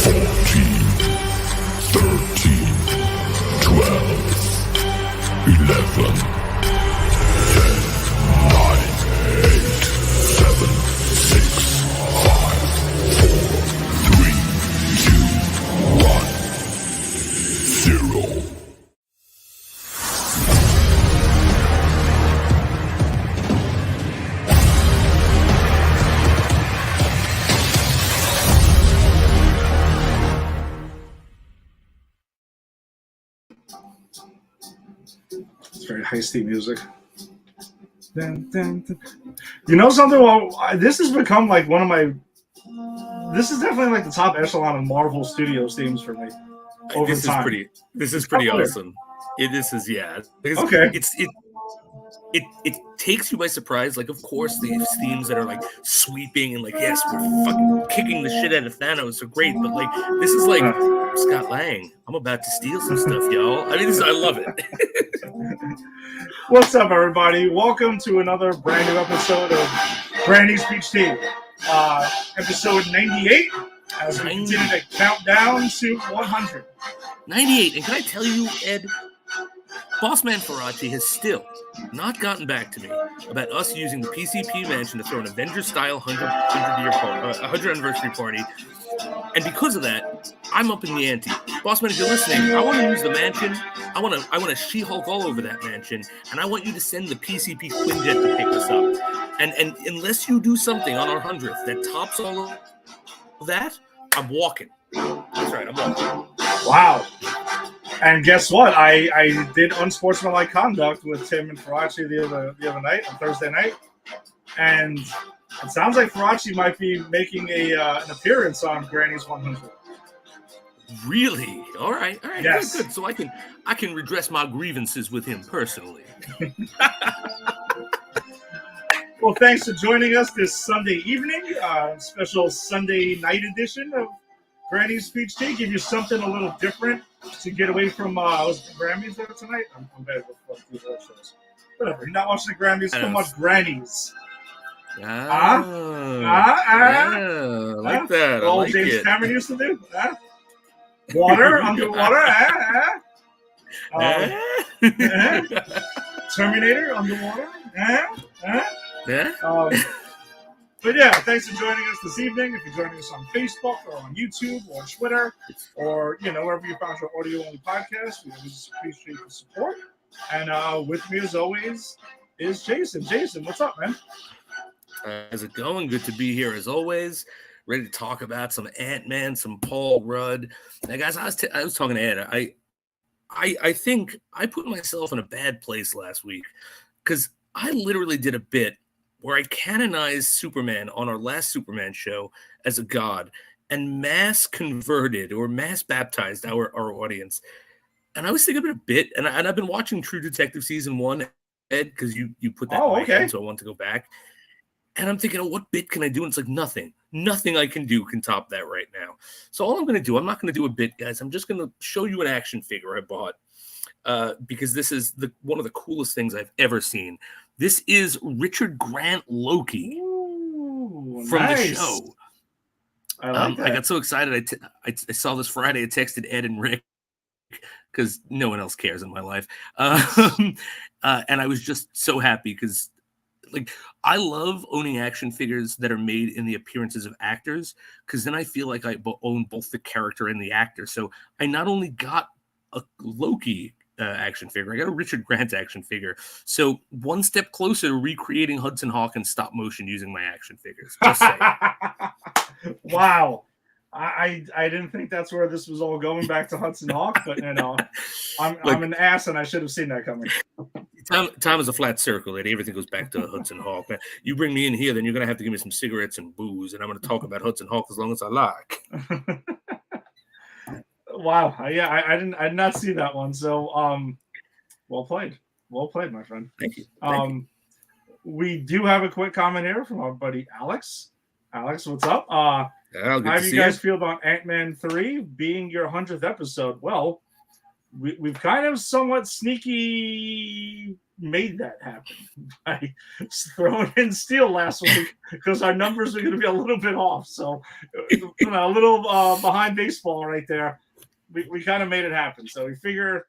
14, 13, 12, 11, 10, 9, 8, 7, 6, 5, 4, 3, 2, 1, 0. It's very heisty music. Dun, dun, dun. You know something? Well, this has become like one of my. This is definitely like the top echelon of Marvel Studios themes for me. Over This time. is pretty up there. awesome. This is because Okay. it takes you by surprise. Like, of course, these themes that are like sweeping and like, yes, we're fucking kicking the shit out of Thanos are great, but like this is like Scott Lang. I'm about to steal some stuff, y'all. I mean, I love it. What's up, everybody? Welcome to another brand new episode of Granny's Peach Tea. Episode 98, as we continue to count down to 100. 98. And can I tell you, Ed, Bossman Faraci has still not gotten back to me about us using the PCP mansion to throw an Avengers-style 100 anniversary party. And because of that, I'm up in the ante. Bossman, if you're listening, I want to use the mansion. I want to She-Hulk all over that mansion, and I want you to send the PCP Quinjet to pick us up. And unless you do something on our 100th that tops all of that, I'm walking. That's right, I'm walking. Wow. And guess what? I did unsportsmanlike conduct with Tim and Faraci the other night, on Thursday night. And it sounds like Faraci might be making an appearance on Granny's 100. Really? All right. Yes. Good. So I can redress my grievances with him personally. Well, thanks for joining us this Sunday evening, special Sunday night edition of Granny's Peach Tea. Give you something a little different to get away from was it the Grammys there tonight? I'm bad with these award shows. Whatever. You're not watching the Grammys. Come watch Granny's. I like that. All James Cameron used to do. Water, underwater. Terminator, underwater. But yeah, thanks for joining us this evening. If you're joining us on Facebook or on YouTube or on Twitter or wherever you found your audio-only podcast, we always appreciate the support. And with me, as always, is Jason. Jason, what's up, man? How's it going? Good to be here as always. Ready to talk about some Ant-Man, some Paul Rudd. Now, guys, I was talking to Ed. I think I put myself in a bad place last week because I literally did a bit where I canonized Superman on our last Superman show as a god and mass converted or mass baptized our audience. And I was thinking about a bit, and I've been watching True Detective season 1, Ed, because you put that in my head, so I want to go back. And I'm thinking, what bit can I do? And it's like nothing I can do can top that right now. So all I'm going to do, I'm not going to do a bit, guys. I'm just going to show you an action figure I bought because this is one of the coolest things I've ever seen. This is Richard Grant Loki from the show. I like that. I got so excited. I saw this Friday. I texted Ed and Rick because no one else cares in my life. And I was just so happy because I love owning action figures that are made in the appearances of actors because then I feel like I own both the character and the actor. So I not only got a Loki action figure, I got a Richard Grant action figure. So one step closer to recreating Hudson Hawk in stop motion using my action figures. Just saying. Wow. I didn't think that's where this was all going back to Hudson Hawk, but I'm an ass and I should have seen that coming. Time is a flat circle, and everything goes back to Hudson Hawk. Man, you bring me in here, then you're gonna have to give me some cigarettes and booze, and I'm gonna talk about Hudson Hawk as long as I like. Wow, yeah, I did not see that one. So, well played, my friend. Thank you. We do have a quick comment here from our buddy Alex. Alex, what's up? How do you guys feel about Ant-Man 3 being your 100th episode? Well, we've kind of somewhat sneaky made that happen by throwing in Steel last week because our numbers are going to be a little bit off. So, a little behind baseball right there. We kind of made it happen. So we figure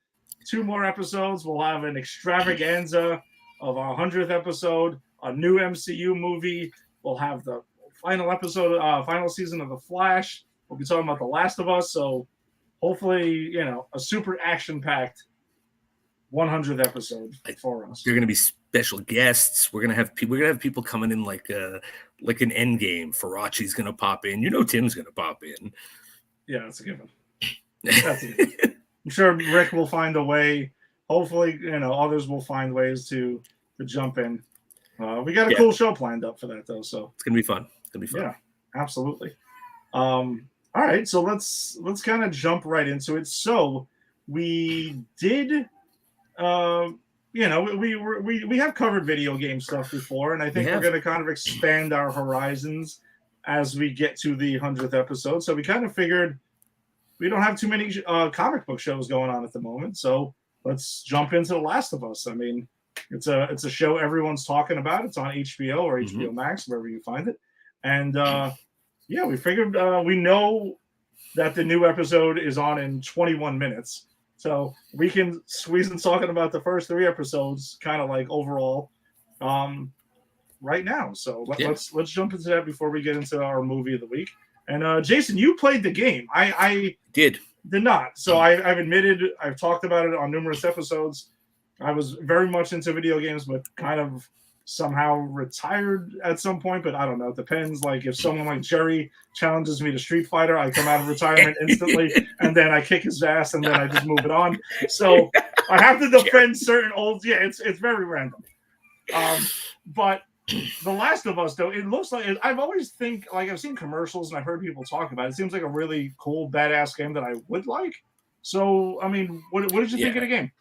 2 more episodes, we'll have an extravaganza of our 100th episode, a new MCU movie. We'll have the final episode, final season of The Flash. We'll be talking about The Last of Us. So hopefully, a super action-packed 100th episode for us. There are going to be special guests. We're going to have people coming in like an Endgame. Farachi's going to pop in. Tim's going to pop in. Yeah, that's a given. That's a given. I'm sure Rick will find a way. Hopefully, others will find ways to jump in. We got a cool show planned up for that, though. So it's gonna be fun. Yeah, absolutely. All right, so let's kind of jump right into it. So we did, we have covered video game stuff before, and I think we're going to kind of expand our horizons as we get to the 100th episode. So we kind of figured we don't have too many comic book shows going on at the moment, so let's jump into The Last of Us. I mean, it's a show everyone's talking about. It's on HBO or HBO Max, wherever you find it. And we figured we know that the new episode is on in 21 minutes, so we can squeeze in talking about the first 3 episodes, kind of like overall, right now. So let's jump into that before we get into our movie of the week. And Jason, you played the game. I did not. So I've admitted, I've talked about it on numerous episodes. I was very much into video games, but kind of somehow retired at some point. But I don't know. It depends. Like if someone like Jerry challenges me to Street Fighter, I come out of retirement instantly, and then I kick his ass, and then I just move it on. So I have to defend certain old. Yeah, it's very random. But The Last of Us, though, it looks like I've always I've seen commercials and I've heard people talk about it. It seems like a really cool, badass game that I would like. So, I mean, what did you think of the game?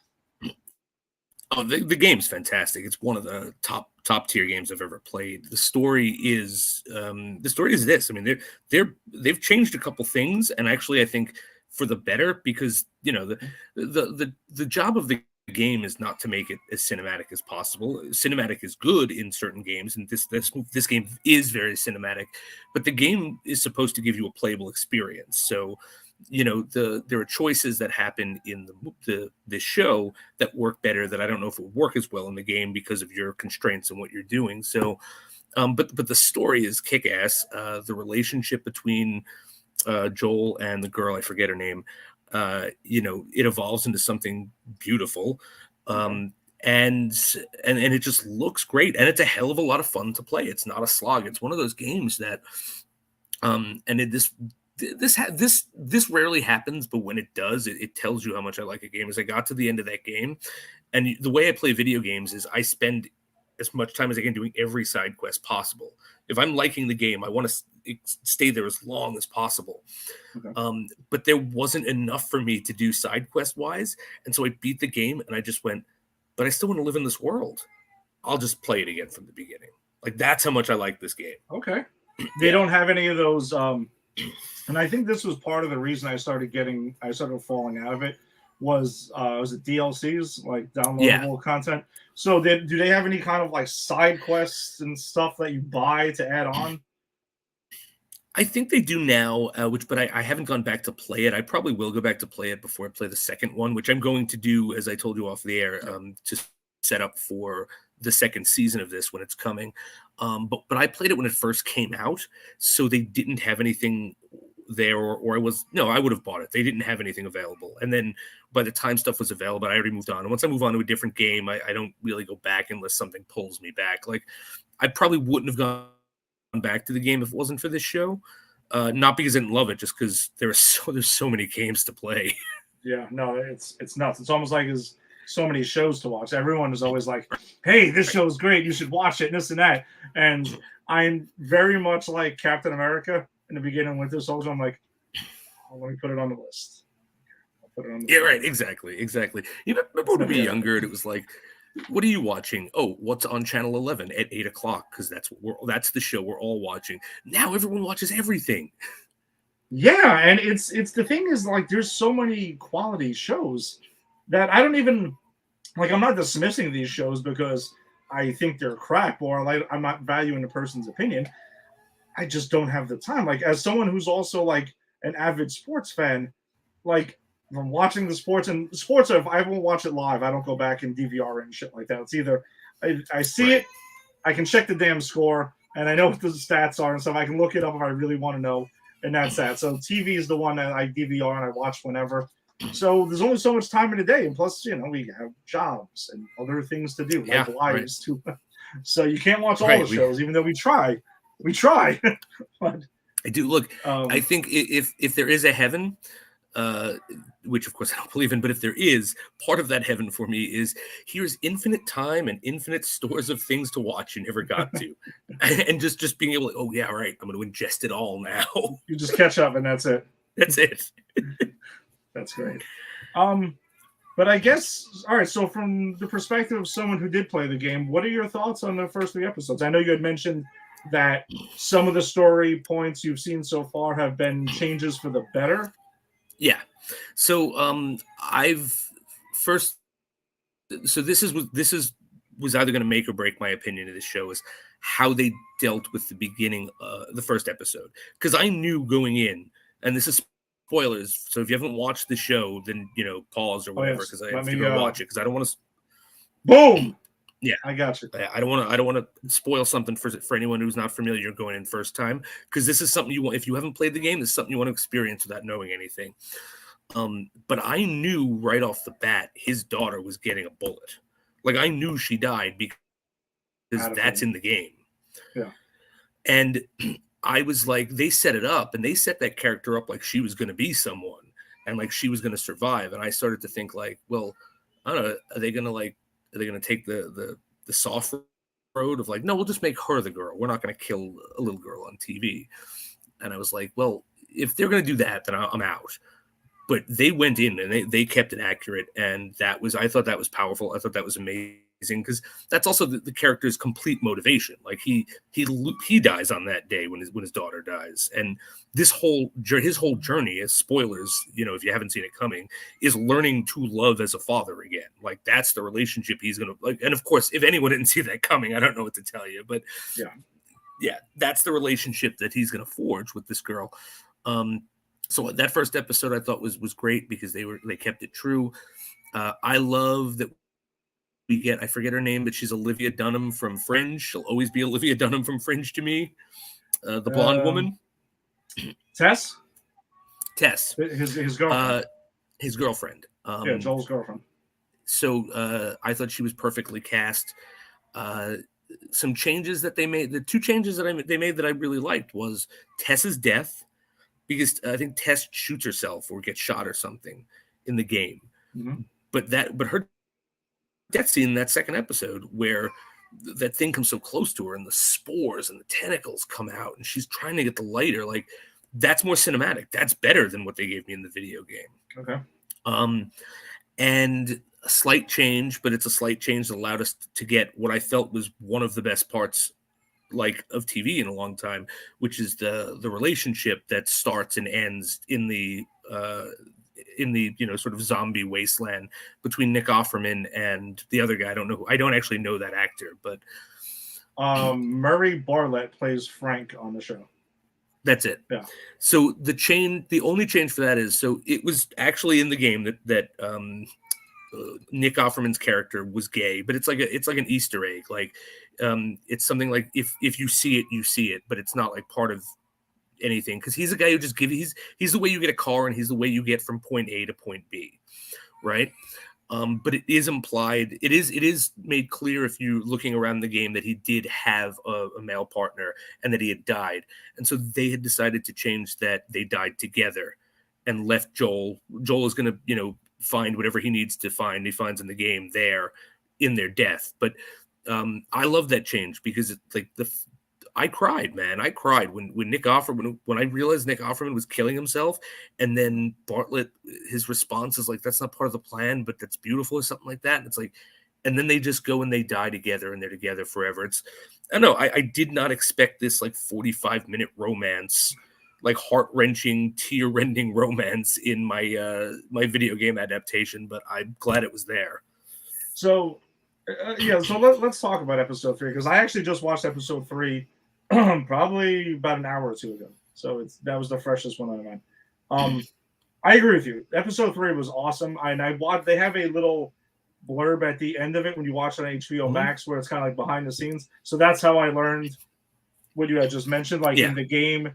Oh, the game's fantastic. It's one of the top tier games I've ever played. The story is this. I mean, they've changed a couple things, and actually, I think for the better, because the job of the game is not to make it as cinematic as possible. Cinematic is good in certain games, and this game is very cinematic, but the game is supposed to give you a playable experience. So there are choices that happen in this show that work better, that I don't know if it would work as well in the game because of your constraints and what you're doing. So but the story is kick-ass. The relationship between Joel and the girl, I forget her name, it evolves into something beautiful, and it just looks great, and it's a hell of a lot of fun to play. It's not a slog. It's one of those games that this rarely happens, but when it does, it tells you how much I like a game. As I got to the end of that game, and the way I play video games is I spend as much time as I can doing every side quest possible. If I'm liking the game, I want to stay there as long as possible. Okay. But there wasn't enough for me to do side quest wise. And so I beat the game and I just went, but I still want to live in this world. I'll just play it again from the beginning. Like, that's how much I like this game. Okay. They don't have any of those. And I think this was part of the reason I started falling out of it was it DLCs, like downloadable content. So do they have any kind of like side quests and stuff that you buy to add on? I think they do now, but I haven't gone back to play it. I probably will go back to play it before I play the second one, which I'm going to do, as I told you off the air, to set up for the second season of this when it's coming. But I played it when it first came out, so they didn't have anything there, or I would have bought it. They didn't have anything available. And then by the time stuff was available, I already moved on. And once I move on to a different game, I don't really go back unless something pulls me back. Like, I probably wouldn't have gone back to the game if it wasn't for this show. Not because I didn't love it, just because there's so many games to play. Yeah, no, it's nuts. It's almost like there's so many shows to watch. Everyone is always like, hey, this show is great, you should watch it, and this and that. And I'm very much like Captain America in the beginning, Winter Soldier. I'm like, let me put it on the list. Yeah, right, exactly. You remember when we were younger and it was like, what are you watching? Oh, what's on channel 11 at 8 o'clock? Because that's the show we're all watching. Now everyone watches everything. Yeah, and it's the thing is, like, there's so many quality shows that I don't even like. I'm not dismissing these shows because I think they're crap or like I'm not valuing the person's opinion. I just don't have the time. Like as someone who's also like an avid sports fan, like from watching the sports and sports, if I won't watch it live, I don't go back and DVR and shit like that. It's either I see it, I can check the damn score, and I know what the stats are and stuff. I can look it up if I really want to know, and that's that. So TV is the one that I DVR and I watch whenever. So there's only so much time in a day, and plus, we have jobs and other things to do, like lives too. So you can't watch all the shows, even though we try. We try. But, I do. Look, I think if there is a heaven, which of course I don't believe in, but if there is, part of that heaven for me is here's infinite time and infinite stores of things to watch you never got to. And just being able to, oh yeah, right, I'm going to ingest it all now. You just catch up and that's it. That's it. That's great. But I guess, all right, so from the perspective of someone who did play the game, what are your thoughts on the first 3 episodes? I know you had mentioned that some of the story points you've seen so far have been changes for the better. Yeah. So this was either going to make or break my opinion of this show is how they dealt with the beginning, the first episode. Because I knew going in, and this is spoilers, so if you haven't watched the show, then pause or whatever, because I have to go watch it because I don't want to. Boom. Yeah, I got you. I don't want to spoil something for anyone who's not familiar going in first time, because this is something you want. If you haven't played the game, this is something you want to experience without knowing anything. But I knew right off the bat his daughter was getting a bullet. Like I knew she died because that's in the game. Yeah, and I was like, they set it up, and they set that character up like she was going to be someone, and like she was going to survive. And I started to think like, well, I don't know, are they going to take the soft road of like, no, we'll just make her the girl. We're not going to kill a little girl on TV. And I was like, well, if they're going to do that, then I'm out. But they went in and they kept it accurate. And I thought that was powerful. I thought that was amazing because that's also the character's complete motivation. Like he dies on that day when his daughter dies. And his whole journey, as spoilers, if you haven't seen it coming, is learning to love as a father again. Like that's the relationship he's going to like. And of course, if anyone didn't see that coming, I don't know what to tell you, but yeah, that's the relationship that he's going to forge with this girl. So that first episode I thought was great because they kept it true. I love that we get, I forget her name, but she's Olivia Dunham from Fringe. She'll always be Olivia Dunham from Fringe to me. The blonde woman. Tess? His girlfriend. His girlfriend. Yeah, Joel's girlfriend. So I thought she was perfectly cast. Some changes that they made, the 2 changes that they made that I really liked was Tess's death, because I think Tess shoots herself or gets shot or something in the game. Mm-hmm. But her death scene in that second episode where that thing comes so close to her and the spores and the tentacles come out and she's trying to get the lighter, like that's more cinematic. That's better than what they gave me in the video game. Okay. And a slight change, but it's a slight change that allowed us to get what I felt was one of the best parts like of TV in a long time, which is the relationship that starts and ends in the sort of zombie wasteland between Nick Offerman and the other guy. I don't actually know that actor, but Murray Bartlett plays Frank on the show. That's it. Yeah. So the only change for that is, so it was actually in the game that Nick Offerman's character was gay, but it's like an Easter egg. Like it's something like if you see it, you see it, but it's not like part of anything, because he's a guy who just he's the way you get a car and he's the way you get from point A to point B, right? But it is implied, it is made clear if you're looking around the game that he did have a male partner and that he had died, and so they had decided to change that they died together and left Joel is going to find whatever he needs to find, he finds in the game there in their death. But I love that change because it's like I cried, man. I cried when Nick Offerman, when I realized Nick Offerman was killing himself, and then Bartlett, his response is like, that's not part of the plan, but that's beautiful or something like that. And it's like, and then they just go and they die together and they're together forever. I don't know. I did not expect this like 45-minute romance like heart-wrenching, tear-rending romance in my my video game adaptation, but I'm glad it was there. So so let's talk about episode 3, because I actually just watched episode 3 probably about an hour or two ago. So that was the freshest one on my mind. I agree with you. Episode 3 was awesome. They have a little blurb at the end of it when you watch it on HBO Max, where it's kind of like behind the scenes. So that's how I learned what you had just mentioned. Like in the game,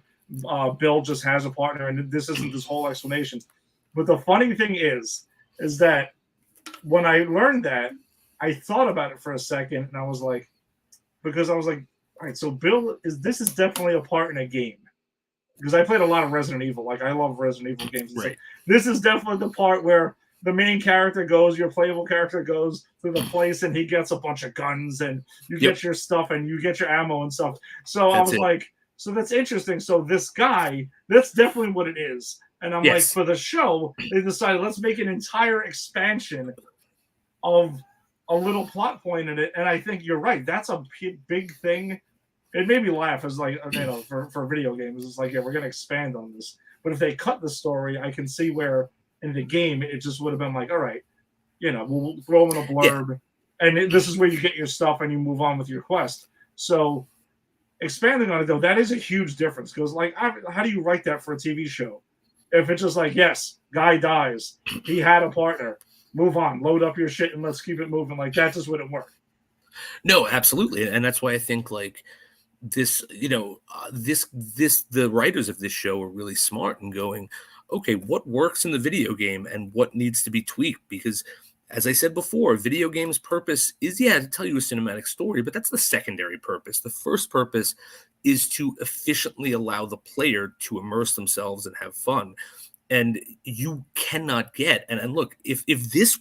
Bill just has a partner, and this isn't this whole explanation. But the funny thing is that when I learned that, I thought about it for a second, and I was like, all right, so Bill this is definitely a part in a game. Because I played a lot of Resident Evil. Like, I love Resident Evil games. Right. Like, this is definitely the part where the main character goes, your playable character goes to the place, and he gets a bunch of guns, and you get your stuff, and you get your ammo and stuff. So I was like, so that's interesting. So this guy, that's definitely what it is. And I'm like, for the show, they decided, let's make an entire expansion of a little plot point in it. And I think you're right. That's a big thing. It made me laugh as like, for video games. It's like, we're going to expand on this. But if they cut the story, I can see where in the game, it just would have been like, all right, we'll throw in a blurb. And this is where you get your stuff and you move on with your quest. So expanding on it, though, that is a huge difference. Because, like, how do you write that for a TV show? If it's just like, yes, guy dies. He had a partner. Move on. Load up your shit and let's keep it moving. Like, that just wouldn't work. No, absolutely. And that's why I think, like, this, the writers of this show are really smart in going, okay, what works in the video game and what needs to be tweaked? Because, as I said before, video games' purpose is, to tell you a cinematic story, but that's the secondary purpose. The first purpose is to efficiently allow the player to immerse themselves and have fun. And you cannot get, and look, if this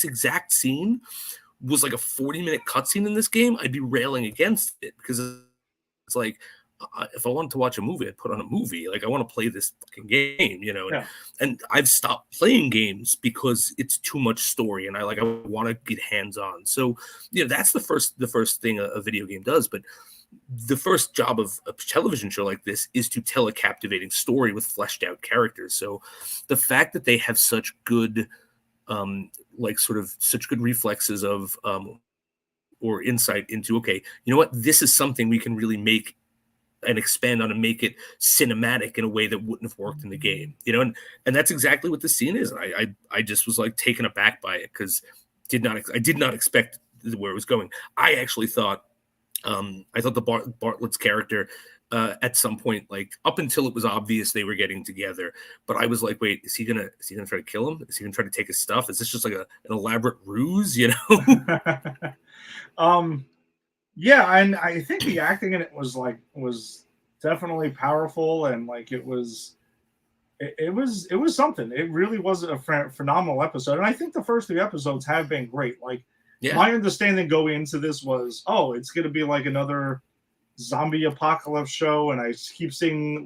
exact scene was like a 40-minute cutscene in this game, I'd be railing against it, because it's like, if I wanted to watch a movie, I'd put on a movie. Like, I want to play this fucking game, And I've stopped playing games because it's too much story, and I want to get hands on. So, that's the first thing a video game does. But the first job of a television show like this is to tell a captivating story with fleshed out characters. So, the fact that they have such good, such good reflexes of, or insight into, okay, you know what, this is something we can really make and expand on and make it cinematic in a way that wouldn't have worked in the game, and that's exactly what the scene is. I just was like taken aback by it, because I did not expect where it was going. I actually thought, the Bartlett's character at some point, like up until it was obvious they were getting together, but I was like, wait, is he gonna try to kill him? Is he gonna try to take his stuff? Is this just like an elaborate ruse, Yeah, and I think the acting in it was definitely powerful, and like it was something. It really was a phenomenal episode, and I think the first 3 episodes have been great. Like, my understanding going into this was, it's going to be like another zombie apocalypse show, and I keep seeing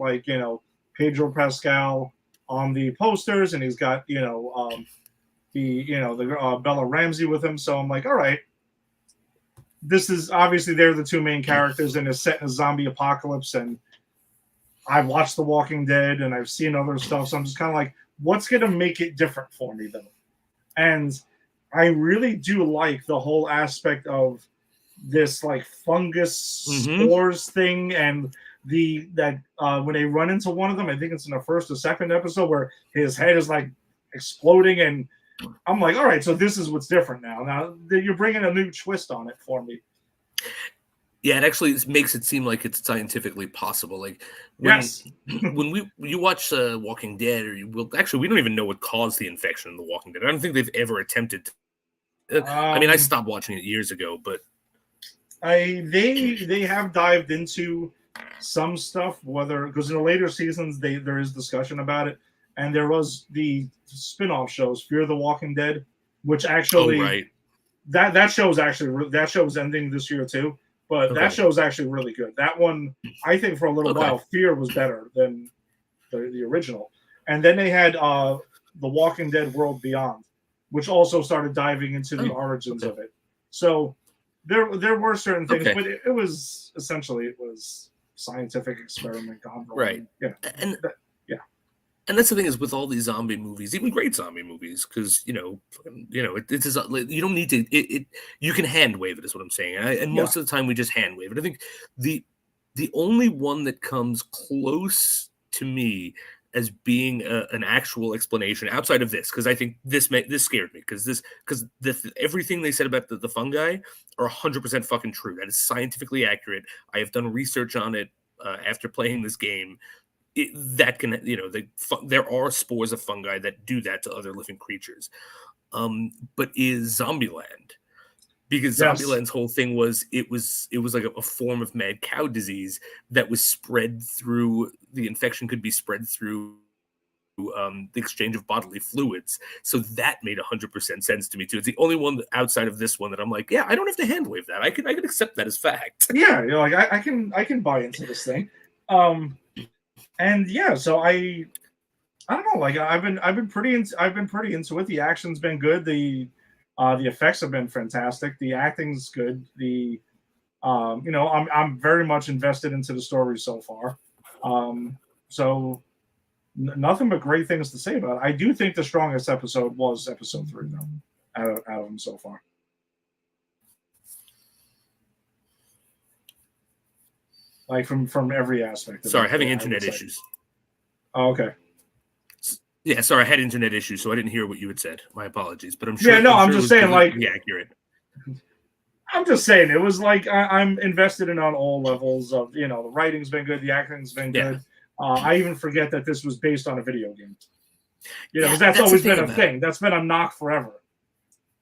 Pedro Pascal on the posters, and he's got the Bella Ramsey with him. So I'm like, all right. This is obviously they're the 2 main characters, and it's set in a zombie apocalypse. And I've watched The Walking Dead, and I've seen other stuff, so I'm just kind of like, what's going to make it different for me, though? And I really do like the whole aspect of this like fungus spores thing, and when they run into one of them, I think it's in the first or second episode, where his head is like exploding, and I'm like, all right, so this is what's different now. Now you're bringing a new twist on it for me. Yeah, it actually makes it seem like it's scientifically possible. Like, when you watch Walking Dead, we don't even know what caused the infection in The Walking Dead. I don't think they've ever attempted to. I stopped watching it years ago, but they have dived into some stuff, because in the later seasons there is discussion about it. And there was the spin-off shows, Fear the Walking Dead, which actually that show is ending this year too. But that show is actually really good. That one, I think, for a little while, Fear was better than the original. And then they had The Walking Dead World Beyond, which also started diving into the origins of it. So there were certain things, but it was essentially scientific experiment gone wrong. Right. Yeah. And that's the thing is with all these zombie movies, even great zombie movies, because you know, it is you don't need to. You can hand wave it, is what I'm saying. And most of the time, we just hand wave it. I think the only one that comes close to me as being an actual explanation outside of this, because I think this scared me, because everything they said about the fungi are 100% fucking true. That is scientifically accurate. I have done research on it after playing this game. That can, there are spores of fungi that do that to other living creatures. But is Zombieland, because Zombieland's whole thing was it was like a form of mad cow disease that was spread through, the infection could be spread through the exchange of bodily fluids. So that made 100% sense to me too. It's the only one outside of this one that I'm like, yeah, I don't have to hand wave that. I can accept that as fact. Yeah, like I can buy into this thing. And yeah, so I don't know. Like I've been pretty into it. The action's been good. The effects have been fantastic. The acting's good. I'm very much invested into the story so far. So nothing but great things to say about it. I do think the strongest episode was episode 3, though, out of them so far. Like from every aspect. Sorry, having internet issues. Oh, okay. Yeah, sorry, I had internet issues, so I didn't hear what you had said. My apologies, but I'm sure. Yeah, no, I'm just saying, like, accurate. I'm just saying it was like I'm invested in on all levels of, the writing's been good, the acting's been good. I even forget that this was based on a video game. Because that's always been a thing. That's been a knock forever.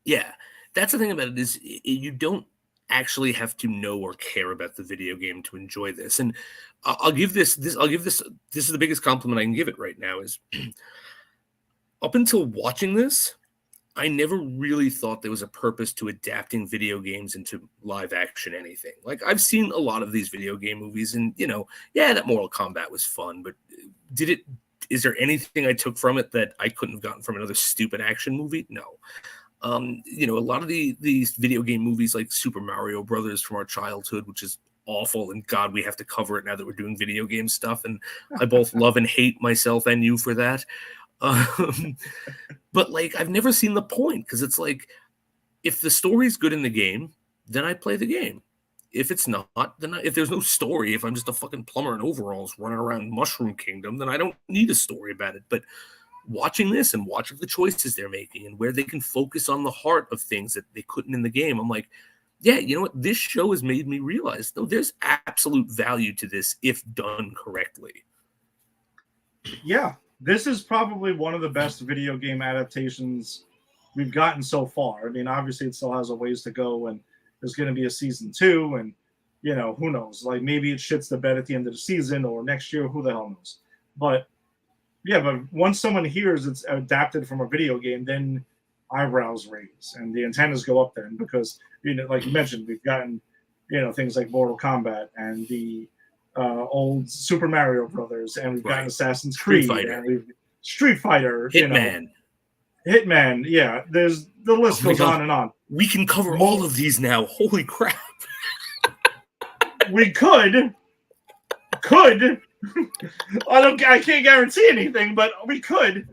Yeah, that's the thing about it is you don't actually have to know or care about the video game to enjoy this. And I'll give this is the biggest compliment I can give it right now is up until watching this, I never really thought there was a purpose to adapting video games into live action anything. Like I've seen a lot of these video game movies and that Mortal Kombat was fun, but is there anything I took from it that I couldn't have gotten from another stupid action movie? No. A lot of these video game movies like Super Mario Brothers from our childhood, which is awful, and God, we have to cover it now that we're doing video game stuff, and I both love and hate myself and you for that. But like, I've never seen the point, because it's like, if the story's good in the game, then I play the game. If it's not, then if there's no story, if I'm just a fucking plumber in overalls running around Mushroom Kingdom, then I don't need a story about it. But watching this and watching the choices they're making and where they can focus on the heart of things that they couldn't in the game, I'm like, yeah, you know what? This show has made me realize, no, there's absolute value to this if done correctly. Yeah, this is probably one of the best video game adaptations we've gotten so far. I mean, obviously it still has a ways to go, and there's going to be a season 2, and who knows? Like maybe it shits the bed at the end of the season or next year. Who the hell knows? But yeah, but once someone hears it's adapted from a video game, then eyebrows raise and the antennas go up then, because like you mentioned, we've gotten things like Mortal Kombat and the old Super Mario Brothers, and we've gotten Assassin's Creed, and Street Fighter, Hitman. Yeah, there's the list goes on and on. We can cover all of these now. Holy crap! We could. I can't guarantee anything, but we could.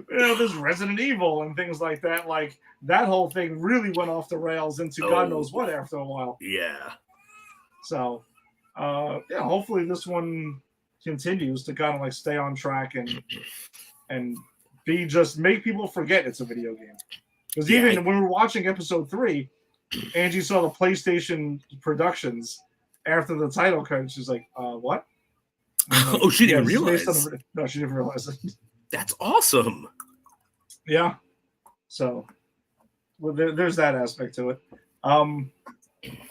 There's Resident Evil and things like that. Like that whole thing really went off the rails into God knows what after a while. Yeah. So, hopefully this one continues to kind of like stay on track and be just make people forget it's a video game. Because even when we were watching episode 3, Angie saw the PlayStation productions after the title card. She's like, what? Like, oh, she didn't realize. No, she didn't realize it. That's awesome. Yeah. So, well, there's that aspect to it. All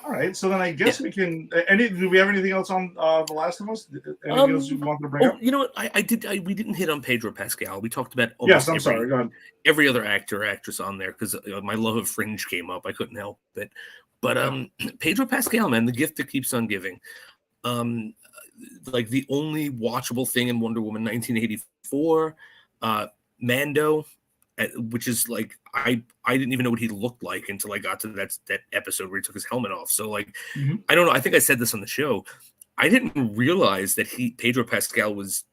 right. So then I guess we can. Do we have anything else on The Last of Us? Anything else you wanted to bring up? You know what? We didn't hit on Pedro Pascal. We talked about sorry. Go ahead. Every other actor or actress on there, because my love of Fringe came up. I couldn't help it. But Pedro Pascal, man, the gift that keeps on giving. Like the only watchable thing in Wonder Woman 1984, Mando, which is like I didn't even know what he looked like until I got to that episode where he took his helmet off. So like I don't know. I think I said this on the show. I didn't realize that Pedro Pascal was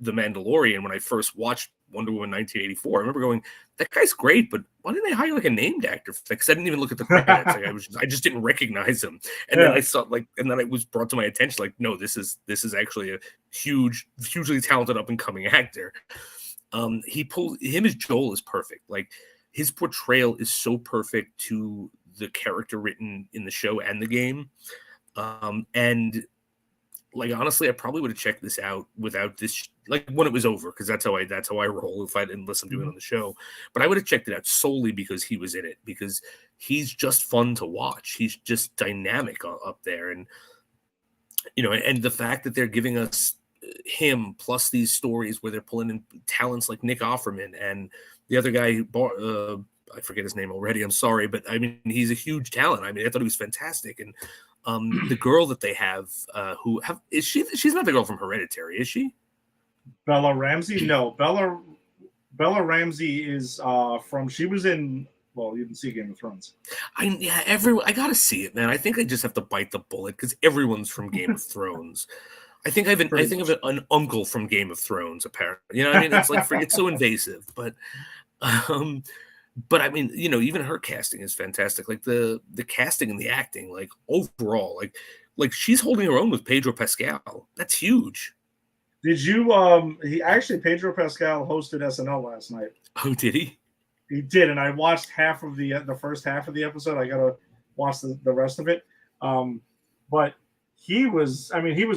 the Mandalorian when I first watched Wonder Woman 1984. I remember going, that guy's great, but why didn't they hire like a named actor? Because I didn't even look at the credits. Like I just didn't recognize him. And then I saw and then it was brought to my attention, like, no, this is actually a hugely talented up and coming actor. Him as Joel is perfect. Like his portrayal is so perfect to the character written in the show and the game. And like honestly, I probably would have checked this out without this, like when it was over, because that's how I roll if I didn't listen to it on the show. But I would have checked it out solely because he was in it, because he's just fun to watch. He's just dynamic up there, and and the fact that they're giving us him plus these stories where they're pulling in talents like Nick Offerman and the other guy, I forget his name already. I'm sorry, but I mean he's a huge talent. I mean I thought he was fantastic, and the girl that they have, she's not the girl from Hereditary, is she? Bella Ramsey? No, Bella Ramsey is she was in, well, you didn't see Game of Thrones. I gotta see it, man. I think I just have to bite the bullet because everyone's from Game of Thrones. I think I have an uncle from Game of Thrones, apparently. You know what I mean? It's like it's so invasive, but I mean, even her casting is fantastic. Like the casting and the acting, like overall, like she's holding her own with Pedro Pascal. That's huge. Did you Pedro Pascal hosted SNL last night. Oh, did he? He did, and I watched half of the first half of the episode. I gotta watch the rest of it. But he was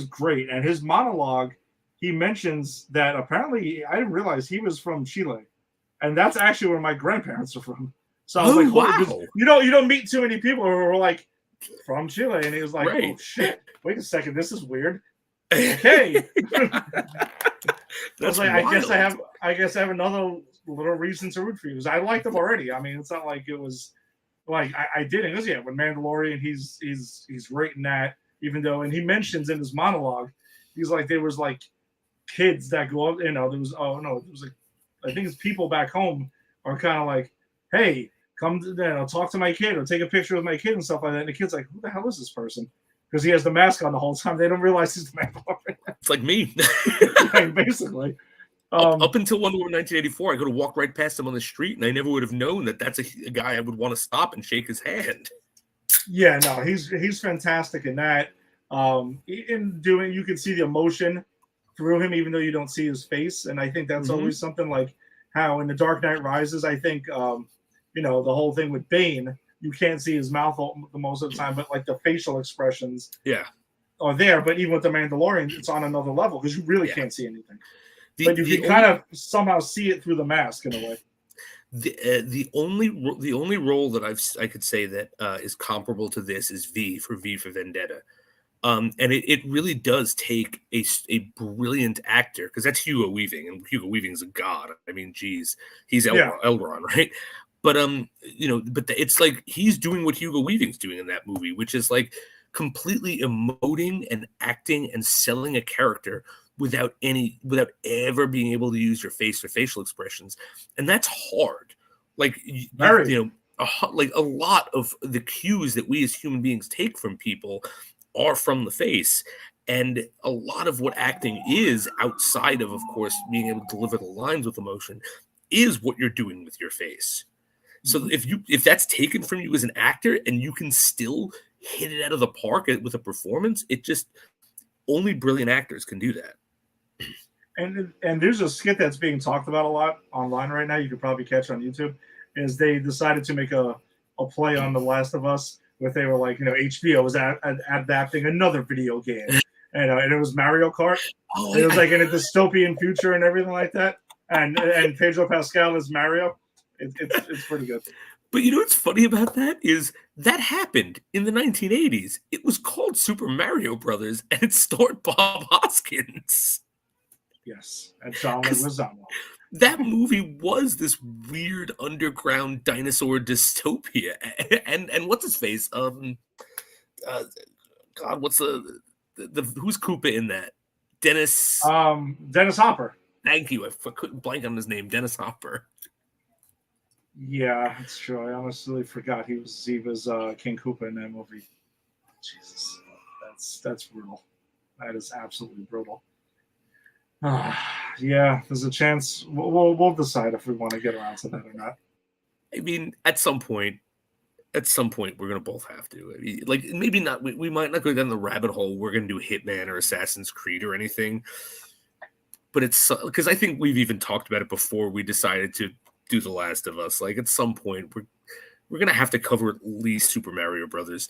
great, and his monologue, he mentions that apparently I didn't realize he was from Chile. And that's actually where my grandparents are from. So I was like, wow. You don't meet too many people who are like from Chile. And he was like, right. Oh shit, wait a second, this is weird. Okay. That's like, wild. I guess I have another little reason to root for you, because I liked him already. I mean, it's not like it was like I didn't. Because when Mandalorian, he's great in that, even though, and he mentions in his monologue, he's like, there was like kids that go up, there was like, I think it's people back home are kind of like, hey, come talk to my kid or take a picture with my kid and stuff like that. And the kid's like, who the hell is this person? Because he has the mask on the whole time. They don't realize he's the Mandalorian. It's like me. Basically. Up until Wonder Woman 1984, I could have walked right past him on the street, and I never would have known that that's a guy I would want to stop and shake his hand. Yeah, no, he's fantastic in that. You can see the emotion through him, even though you don't see his face. And I think that's always something, like how in The Dark Knight Rises, I think, the whole thing with Bane, you can't see his mouth most of the time, but like the facial expressions are there. But even with The Mandalorian, it's on another level because you really can't see anything. But you can kind of somehow see it through the mask in a way. The only role that I could say that is comparable to this is V for Vendetta. And it really does take a brilliant actor, because that's Hugo Weaving, and Hugo Weaving's a god. I mean, geez, he's Elrond, right? But it's like he's doing what Hugo Weaving's doing in that movie, which is like completely emoting and acting and selling a character without ever being able to use your face or facial expressions, and that's hard. Like like a lot of the cues that we as human beings take from people are from the face, and a lot of what acting is, outside of course being able to deliver the lines with emotion, is what you're doing with your face. So if that's taken from you as an actor and you can still hit it out of the park with a performance, only brilliant actors can do that. And there's a skit that's being talked about a lot online right now. You could probably catch on YouTube. Is they decided to make a play on The Last of Us, where they were like, HBO was adapting another video game, and it was Mario Kart. It was like in a dystopian future and everything like that. And Pedro Pascal is Mario. It's pretty good. But you know what's funny about that is that happened in the 1980s. It was called Super Mario Brothers, and it starred Bob Hoskins. Yes, and John Leguizamo. That movie was this weird underground dinosaur dystopia. And what's his face? God, what's the who's Koopa in that? Dennis Hopper. Thank you. I couldn't blank on his name. Dennis Hopper. Yeah, it's true. I honestly forgot he was King Koopa in that movie. Jesus, that's brutal. That is absolutely brutal. Yeah, there's a chance we'll decide if we want to get around to that or not. I mean, at some point, we're gonna both have to. I mean, like maybe not. We might not go down the rabbit hole. We're gonna do Hitman or Assassin's Creed or anything. But it's because I think we've even talked about it before we decided to do The Last of Us. Like at some point, we're gonna have to cover at least Super Mario Brothers.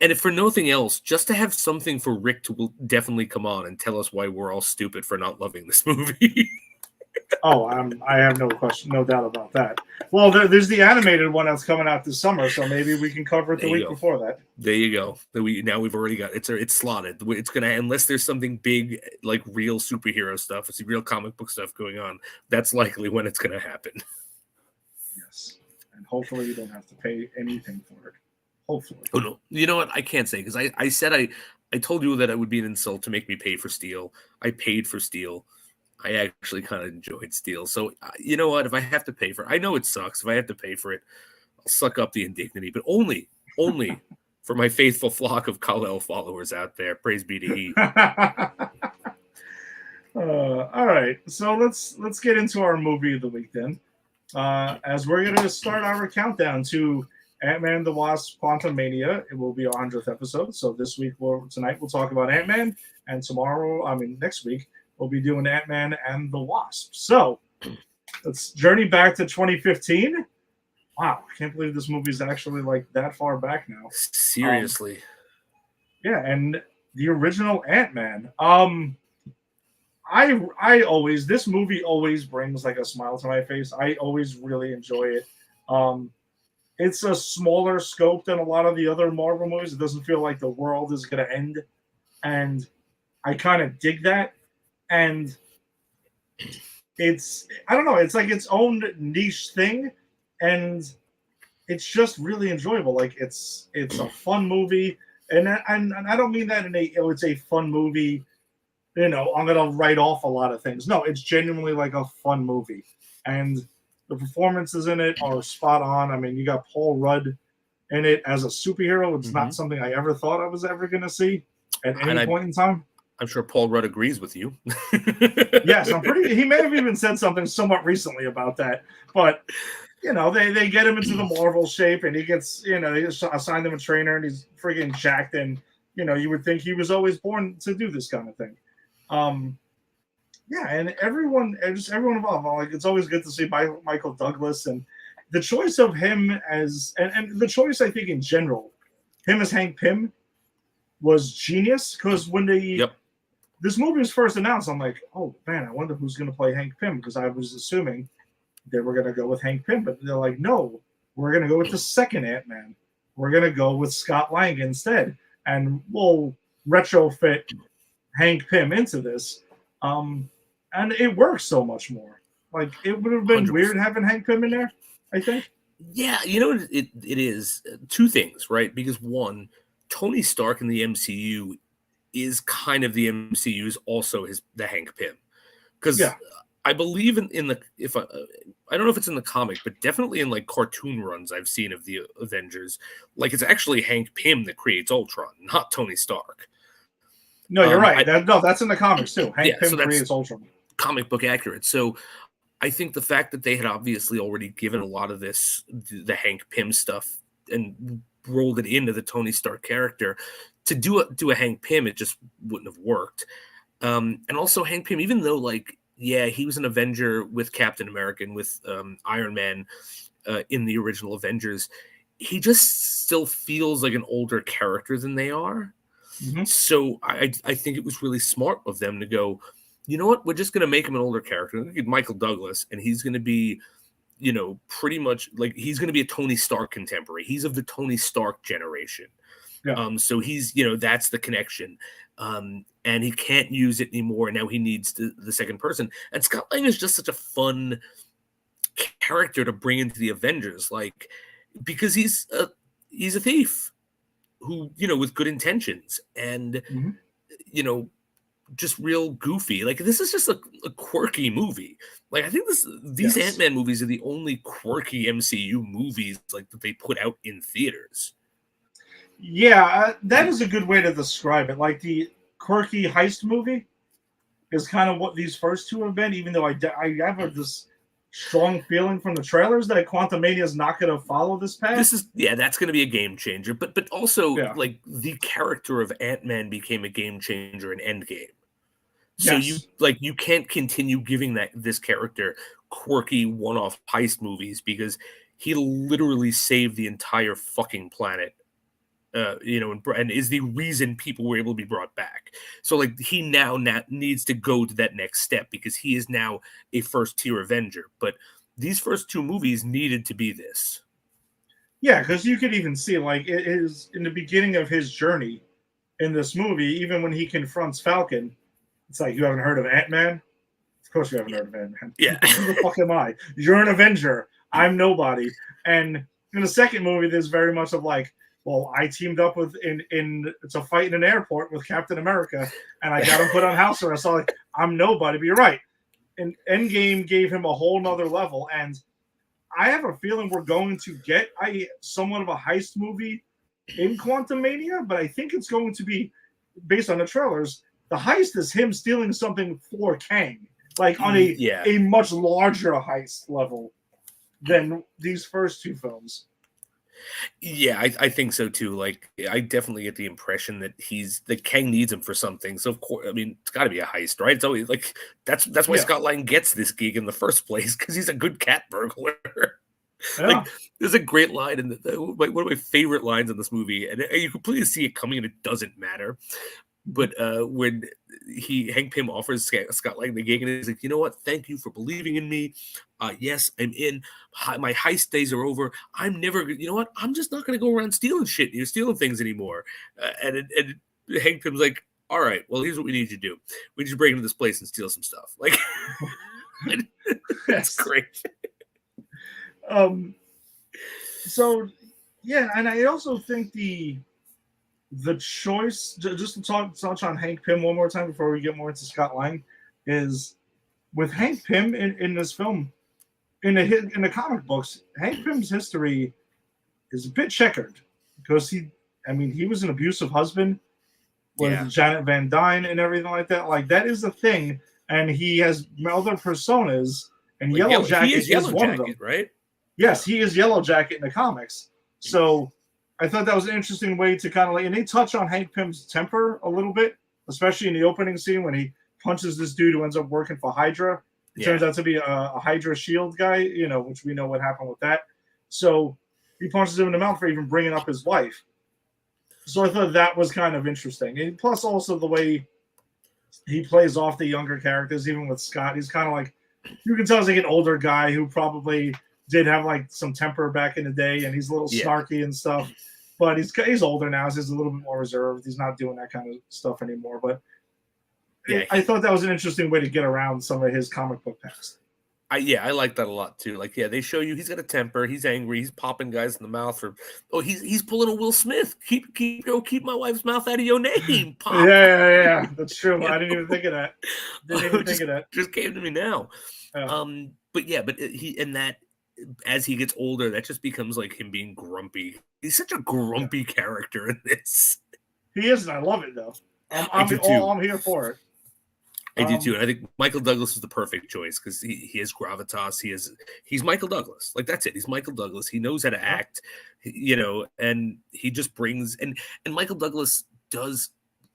And if for nothing else, just to have something for Rick to definitely come on and tell us why we're all stupid for not loving this movie. Oh, I have no question, no doubt about that. Well, there's the animated one that's coming out this summer, so maybe we can cover it the week before that. There you go. We've already got it's slotted. It's gonna, unless there's something big like real superhero stuff, it's real comic book stuff going on. That's likely when it's gonna happen. Yes, and hopefully you don't have to pay anything for it. Hopefully. Oh no, you know what? I can't say because I said I told you that it would be an insult to make me pay for Steel. I paid for Steel. I actually kind of enjoyed Steel. So you know what? If I have to pay for it, I know it sucks. If I have to pay for it, I'll suck up the indignity. But only for my faithful flock of Kal-El followers out there. Praise be to He. All right, so let's get into our movie of the week then, as we're going to start our countdown to Ant-Man and the Wasp: Quantumania. It will be our 100th episode. So tonight we'll talk about Ant-Man, and next week we'll be doing Ant-Man and the Wasp. So let's journey back to 2015. Wow, I can't believe this movie's actually like that far back now. Seriously. Yeah, and the original Ant-Man. This movie always brings like a smile to my face. I always really enjoy it. It's a smaller scope than a lot of the other Marvel movies. It doesn't feel like the world is going to end. And I kind of dig that. And I don't know, it's like its own niche thing. And it's just really enjoyable. Like it's a fun movie. And I don't mean that it's a fun movie, I'm going to write off a lot of things. No, it's genuinely like a fun movie. And the performances in it are spot on. I mean, you got Paul Rudd in it as a superhero. It's not something I ever thought I was ever going to see at any point in time. I'm sure Paul Rudd agrees with you. Yes, he may have even said something somewhat recently about that. But, they get him into the Marvel shape and he gets, they assigned him a trainer and he's friggin' jacked. And, you would think he was always born to do this kind of thing. Yeah, and everyone involved. Like it's always good to see Michael Douglas and the choice of him as and the choice I think in general, him as Hank Pym was genius because when this movie was first announced, I'm like, oh man, I wonder who's going to play Hank Pym because I was assuming they were going to go with Hank Pym, but they're like, no, we're going to go with the second Ant-Man. We're going to go with Scott Lang instead, and we'll retrofit Hank Pym into this. And it works so much more. Like it would have been 100%. Weird having Hank Pym in there, I think. Yeah, it is two things, right? Because one, Tony Stark in the MCU is kind of the MCU is also the Hank Pym. Because I believe I don't know if it's in the comic, but definitely in like cartoon runs I've seen of the Avengers, like it's actually Hank Pym that creates Ultron, not Tony Stark. No, you're right. That's in the comics too. Hank Pym creates Ultron. Comic book accurate. So I think the fact that they had obviously already given a lot of the Hank Pym stuff and rolled it into the Tony Stark character to do a Hank Pym, it just wouldn't have worked. And also Hank Pym, even though he was an Avenger with Captain America and with Iron Man in the original Avengers, he just still feels like an older character than they are. Mm-hmm. So I think it was really smart of them to go, you know what? We're just going to make him an older character. Look at Michael Douglas, and he's going to be, pretty much like he's going to be a Tony Stark contemporary. He's of the Tony Stark generation. Yeah. So he's, that's the connection. And he can't use it anymore. Now he needs the second person. And Scott Lang is just such a fun character to bring into the Avengers, because he's a thief who, with good intentions and, just real goofy. Like this is just a quirky movie. Like I think these Yes. Ant-Man movies are the only quirky MCU movies like that they put out in theaters. Yeah, that is a good way to describe it. Like the quirky heist movie is kind of what these first two have been. Even though I have this strong feeling from the trailers that Quantumania is not going to follow this path. That's going to be a game changer. But also Yeah. like the character of Ant-Man became a game changer in Endgame. So Yes. you can't continue giving this character quirky one-off heist movies because he literally saved the entire fucking planet. And is the reason people were able to be brought back. So like he now needs to go to that next step because he is now a first tier Avenger. But these first two movies needed to be this. Yeah, because you could even see like it is in the beginning of his journey in this movie, even when he confronts Falcon, it's like, you haven't heard of Ant-Man? Of course you haven't heard of Ant-Man. Yeah. Who the fuck am I? You're an Avenger. I'm nobody. And in the second movie, there's very much of like, well, I teamed up with to fight in an airport with Captain America, and I got him put on house arrest. So like, I'm nobody. But you're right. And Endgame gave him a whole nother level, and I have a feeling we're going to get somewhat of a heist movie in Quantumania, but I think it's going to be based on the trailers. The heist is him stealing something for Kang, like on a much larger heist level than these first two films. Yeah, I think so too. Like, I definitely get the impression that Kang needs him for something. So of course, I mean, it's got to be a heist, right? It's always like that's why Scott Lang gets this gig in the first place because he's a good cat burglar. Yeah. Like, there's a great line in one of my favorite lines in this movie, and you completely see it coming, and it doesn't matter. But when Hank Pym offers Scott Lang the gig, and he's like, you know what? Thank you for believing in me. Yes, I'm in. My heist days are over. I'm never. You know what? I'm just not going to go around stealing shit. You're stealing things anymore. And Hank Pym's like, all right. Well, here's what we need you to do. We need you to break into this place and steal some stuff. Like, that's great. So, yeah, and I also think the choice, just to touch on Hank Pym one more time before we get more into Scott Lang, is with Hank Pym in this film, in the comic books, Hank Pym's history is a bit checkered because he was an abusive husband with Janet Van Dyne and everything like that. Like, that is a thing, and he has other personas, and like Yellow Jacket is one of them, right? Yes, he is Yellow Jacket in the comics. So I thought that was an interesting way to kind of and they touch on Hank Pym's temper a little bit, especially in the opening scene when he punches this dude who ends up working for Hydra. It turns out to be a Hydra shield guy, which we know what happened with that. So he punches him in the mouth for even bringing up his wife. So I thought that was kind of interesting. And plus also the way he plays off the younger characters, even with Scott, he's kind of like, you can tell he's like an older guy who probably did have like some temper back in the day, and he's a little snarky and stuff. But he's older now, so he's a little bit more reserved. He's not doing that kind of stuff anymore. But I thought that was an interesting way to get around some of his comic book past. I like that a lot too. Like, they show you he's got a temper, he's angry, he's popping guys in the mouth, he's pulling a Will Smith. Keep my wife's mouth out of your name. Pop. Yeah, that's true. I didn't even think of that. Just came to me now. Yeah. But he and that. As he gets older, that just becomes like him being grumpy. He's such a grumpy character in this. He is, and I love it though. I'm here for it. I do too, and I think Michael Douglas is the perfect choice because he has gravitas. He's Michael Douglas. Like, that's it. He's Michael Douglas. He knows how to act, and he just brings and Michael Douglas does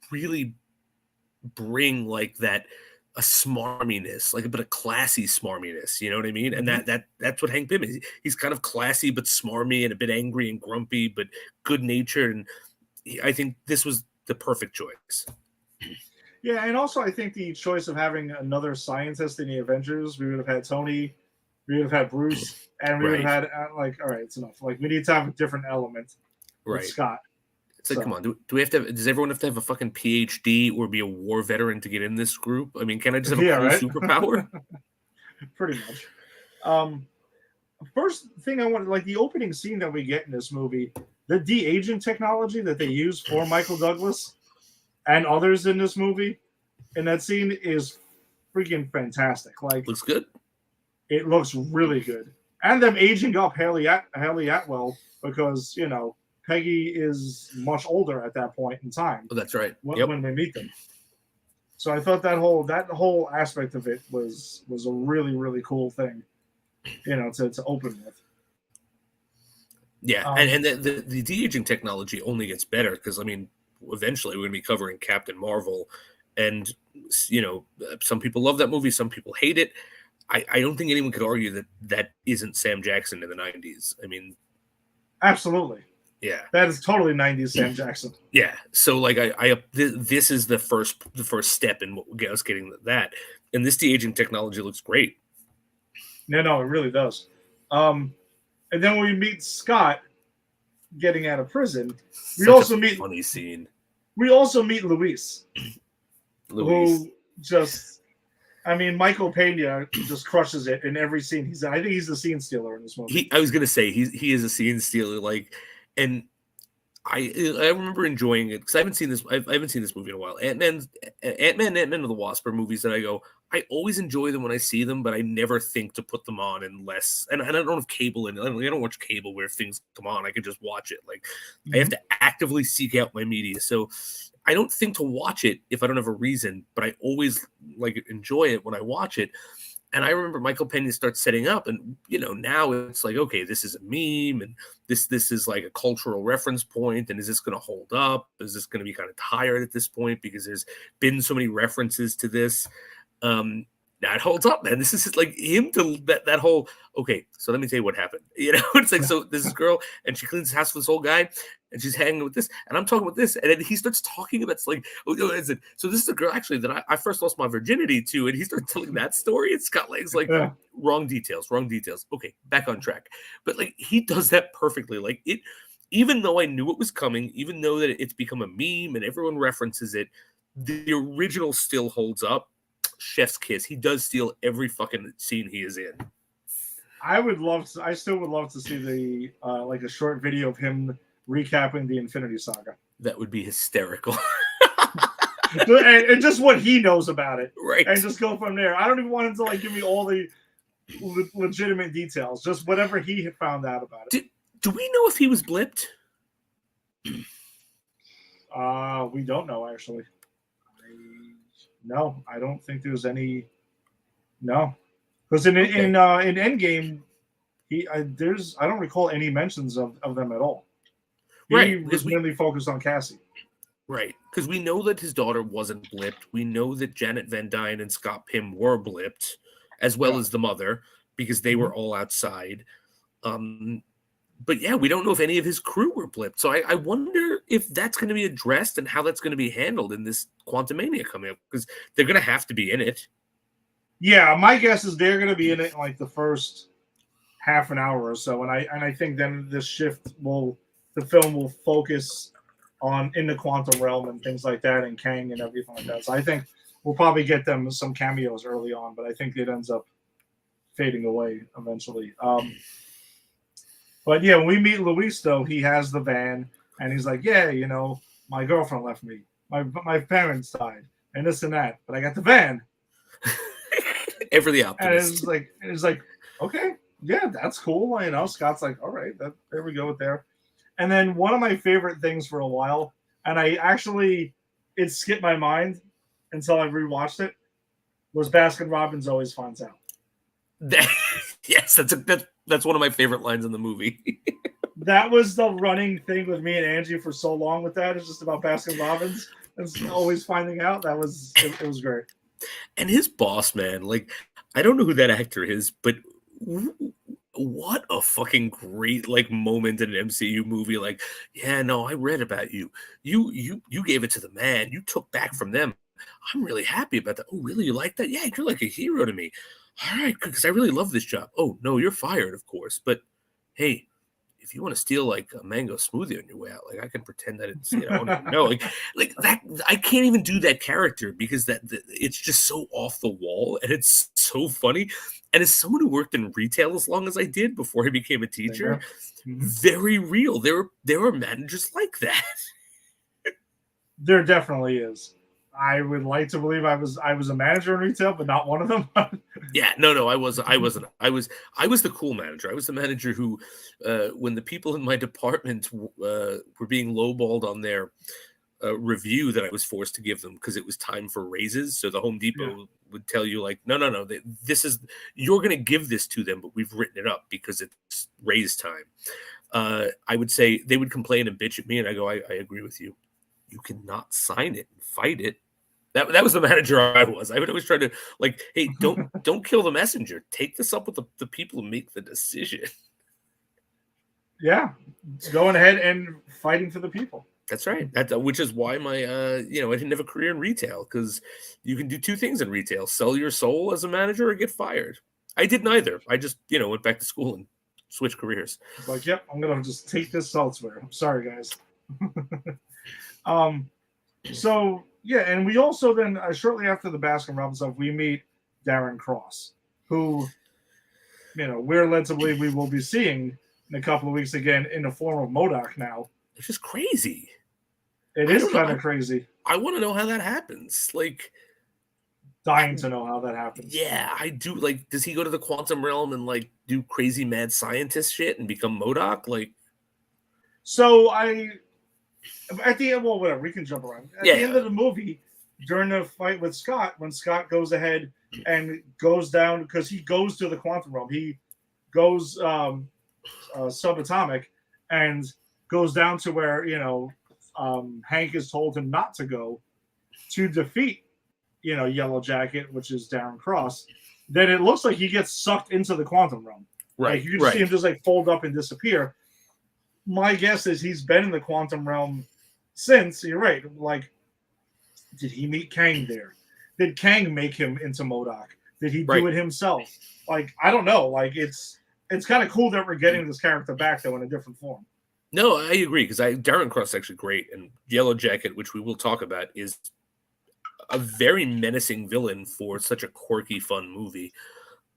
really bring like that. A smarminess, but a classy smarminess, you know what I mean? And that's what Hank Pym is. He's kind of classy but smarmy and a bit angry and grumpy but good natured, and I think this was the perfect choice. Yeah, and also I think the choice of having another scientist in the Avengers, we would have had Tony, we would have had Bruce, and we would have had all right, it's enough. Like, we need to have a different element with Scott. It's like, come on, do we have to? Does everyone have to have a fucking PhD or be a war veteran to get in this group? I mean, can I just have a cool superpower? Pretty much. First thing I wanted, like the opening scene that we get in this movie, the de-aging technology that they use for Michael Douglas and others in this movie in that scene is freaking fantastic. Like, Looks good. it looks really good. And them aging up Haley Atwell, because, you know, Peggy is much older at that point in time Oh, that's right. when we meet them. So I thought that whole aspect of it was a really, really cool thing, you know, to open with. Yeah, and the de-aging technology only gets better because, I mean, eventually we're going to be covering Captain Marvel, and, you know, some people love that movie, some people hate it. I don't think anyone could argue that that isn't Sam Jackson in the 90s. I mean, absolutely. Yeah, that is totally 90s Sam Jackson. Yeah, so like this is the first step in us getting that, and this de-aging technology looks great. No, it really does. And then when we meet Scott getting out of prison, we also meet funny scene. We also meet Luis. Who just, I mean, Michael Pena just crushes it in every scene he's in. I think he's the scene stealer in this movie. I was gonna say he is a scene stealer, like, and I remember enjoying it because I haven't seen this movie in a while. Ant-Man and the Wasp are movies that I go, I always enjoy them when I see them, but I never think to put them on unless, and I don't have cable, and I don't watch cable where things come on. I can just watch it. Like, I have to actively seek out my media. So I don't think to watch it if I don't have a reason, but I always like enjoy it when I watch it. And I remember Michael Pena starts setting up, and, you know, now it's like, okay, this is a meme, and this is like a cultural reference point, and is this going to hold up? Is this going to be kind of tired at this point because there's been so many references to this? That holds up, man. This is like him to that whole, okay, so let me tell you what happened. You know, it's like, so this girl, and she cleans the house for this old guy, and she's hanging with this, and I'm talking with this, and then he starts talking about, it's like, oh, is it? So this is the girl actually that I first lost my virginity to, and he starts telling that story. It's got like, wrong details. Okay, back on track. But like, he does that perfectly. Like, it, even though I knew it was coming, even though that it's become a meme and everyone references it, the original still holds up. Chef's kiss. He does steal every fucking scene he is in. I still would love to see the like a short video of him recapping the Infinity Saga. That would be hysterical. and just what he knows about it, right? And just go from there. I don't even want him to like give me all the legitimate details. Just whatever he had found out about it. Do we know if he was blipped? We don't know, actually. No, I don't think there's any. No, because in Endgame, I don't recall any mentions of them at all. He was mainly focused on Cassie. Right, because we know that his daughter wasn't blipped. We know that Janet Van Dyne and Scott Pym were blipped, as well as the mother, because they were all outside. But yeah, we don't know if any of his crew were blipped. So I wonder if that's going to be addressed and how that's going to be handled in this Quantumania coming up, because they're going to have to be in it. Yeah, my guess is they're going to be in it like the first half an hour or so, and I think then this shift the film will focus on in the quantum realm and things like that, and Kang and everything like that. So I think we'll probably get them some cameos early on, but I think it ends up fading away eventually. But yeah, when we meet Luis, though, he has the van, and he's like, yeah, you know, my girlfriend left me. My parents died, and this and that. But I got the van. Ever the optimist. And it's like, okay, yeah, that's cool. You know, Scott's like, all right, there we go with there. And then one of my favorite things for a while, and it skipped my mind until I rewatched it, was Baskin Robbins always finds out. Yes, that's one of my favorite lines in the movie. That was the running thing with me and Angie for so long with that. It's just about Baskin Robbins and always finding out. It was great. And his boss, man, like, I don't know who that actor is, but what a fucking great like moment in an MCU movie. Like, yeah, no, I read about you. You gave it to the man. You took back from them. I'm really happy about that. Oh, really? You like that? Yeah, you're like a hero to me. All right, because I really love this job. Oh, no, you're fired, of course. But hey, if you want to steal like a mango smoothie on your way out, like I can pretend that it's, I don't even know. Like that, I can't even do that character because it's just so off the wall and it's so funny. And as someone who worked in retail as long as I did before I became a teacher, very real. There are managers like that. There definitely is. I would like to believe I was a manager in retail, but not one of them. Yeah, no, I wasn't. I was the cool manager. I was the manager who, when the people in my department were being lowballed on their review that I was forced to give them because it was time for raises. So the Home Depot would tell you like, no, this is, you're going to give this to them, but we've written it up because it's raise time. I would say they would complain and bitch at me, and I go, I agree with you. You cannot sign it and fight it. That was the manager I was. I would always try to like, hey, don't kill the messenger. Take this up with the people who make the decision. Yeah, it's going ahead and fighting for the people. That's right. Which is why my I didn't have a career in retail, because you can do two things in retail: sell your soul as a manager or get fired. I did neither. I just went back to school and switched careers. It's like, yep, I'm gonna just take this elsewhere. I'm sorry, guys. So yeah, and we also then shortly after the Baskin Robbins stuff, we meet Darren Cross, who we're led to believe we will be seeing in a couple of weeks again in the form of MODOK now. It's just crazy. It is kind of crazy. I want to know how that happens. Like, dying to know how that happens. Yeah, I do. Like, does he go to the quantum realm and like do crazy mad scientist shit and become MODOK? Like, so at the end, well, whatever, we can jump around. At the end of the movie, during the fight with Scott, when Scott goes ahead and goes down, because he goes to the quantum realm, he goes subatomic and goes down to where Hank has told him not to go to defeat Yellow Jacket, which is Darren Cross. Then it looks like he gets sucked into the quantum realm. Right. Like, you can see him just like fold up and disappear. My guess is he's been in the quantum realm since. You're right. Like, did he meet Kang there? Did Kang make him into MODOK? Did he do it himself? Like, I don't know. Like, it's kind of cool that we're getting this character back though in a different form. No, I agree, because Darren Cross is actually great, and Yellow Jacket, which we will talk about, is a very menacing villain for such a quirky, fun movie.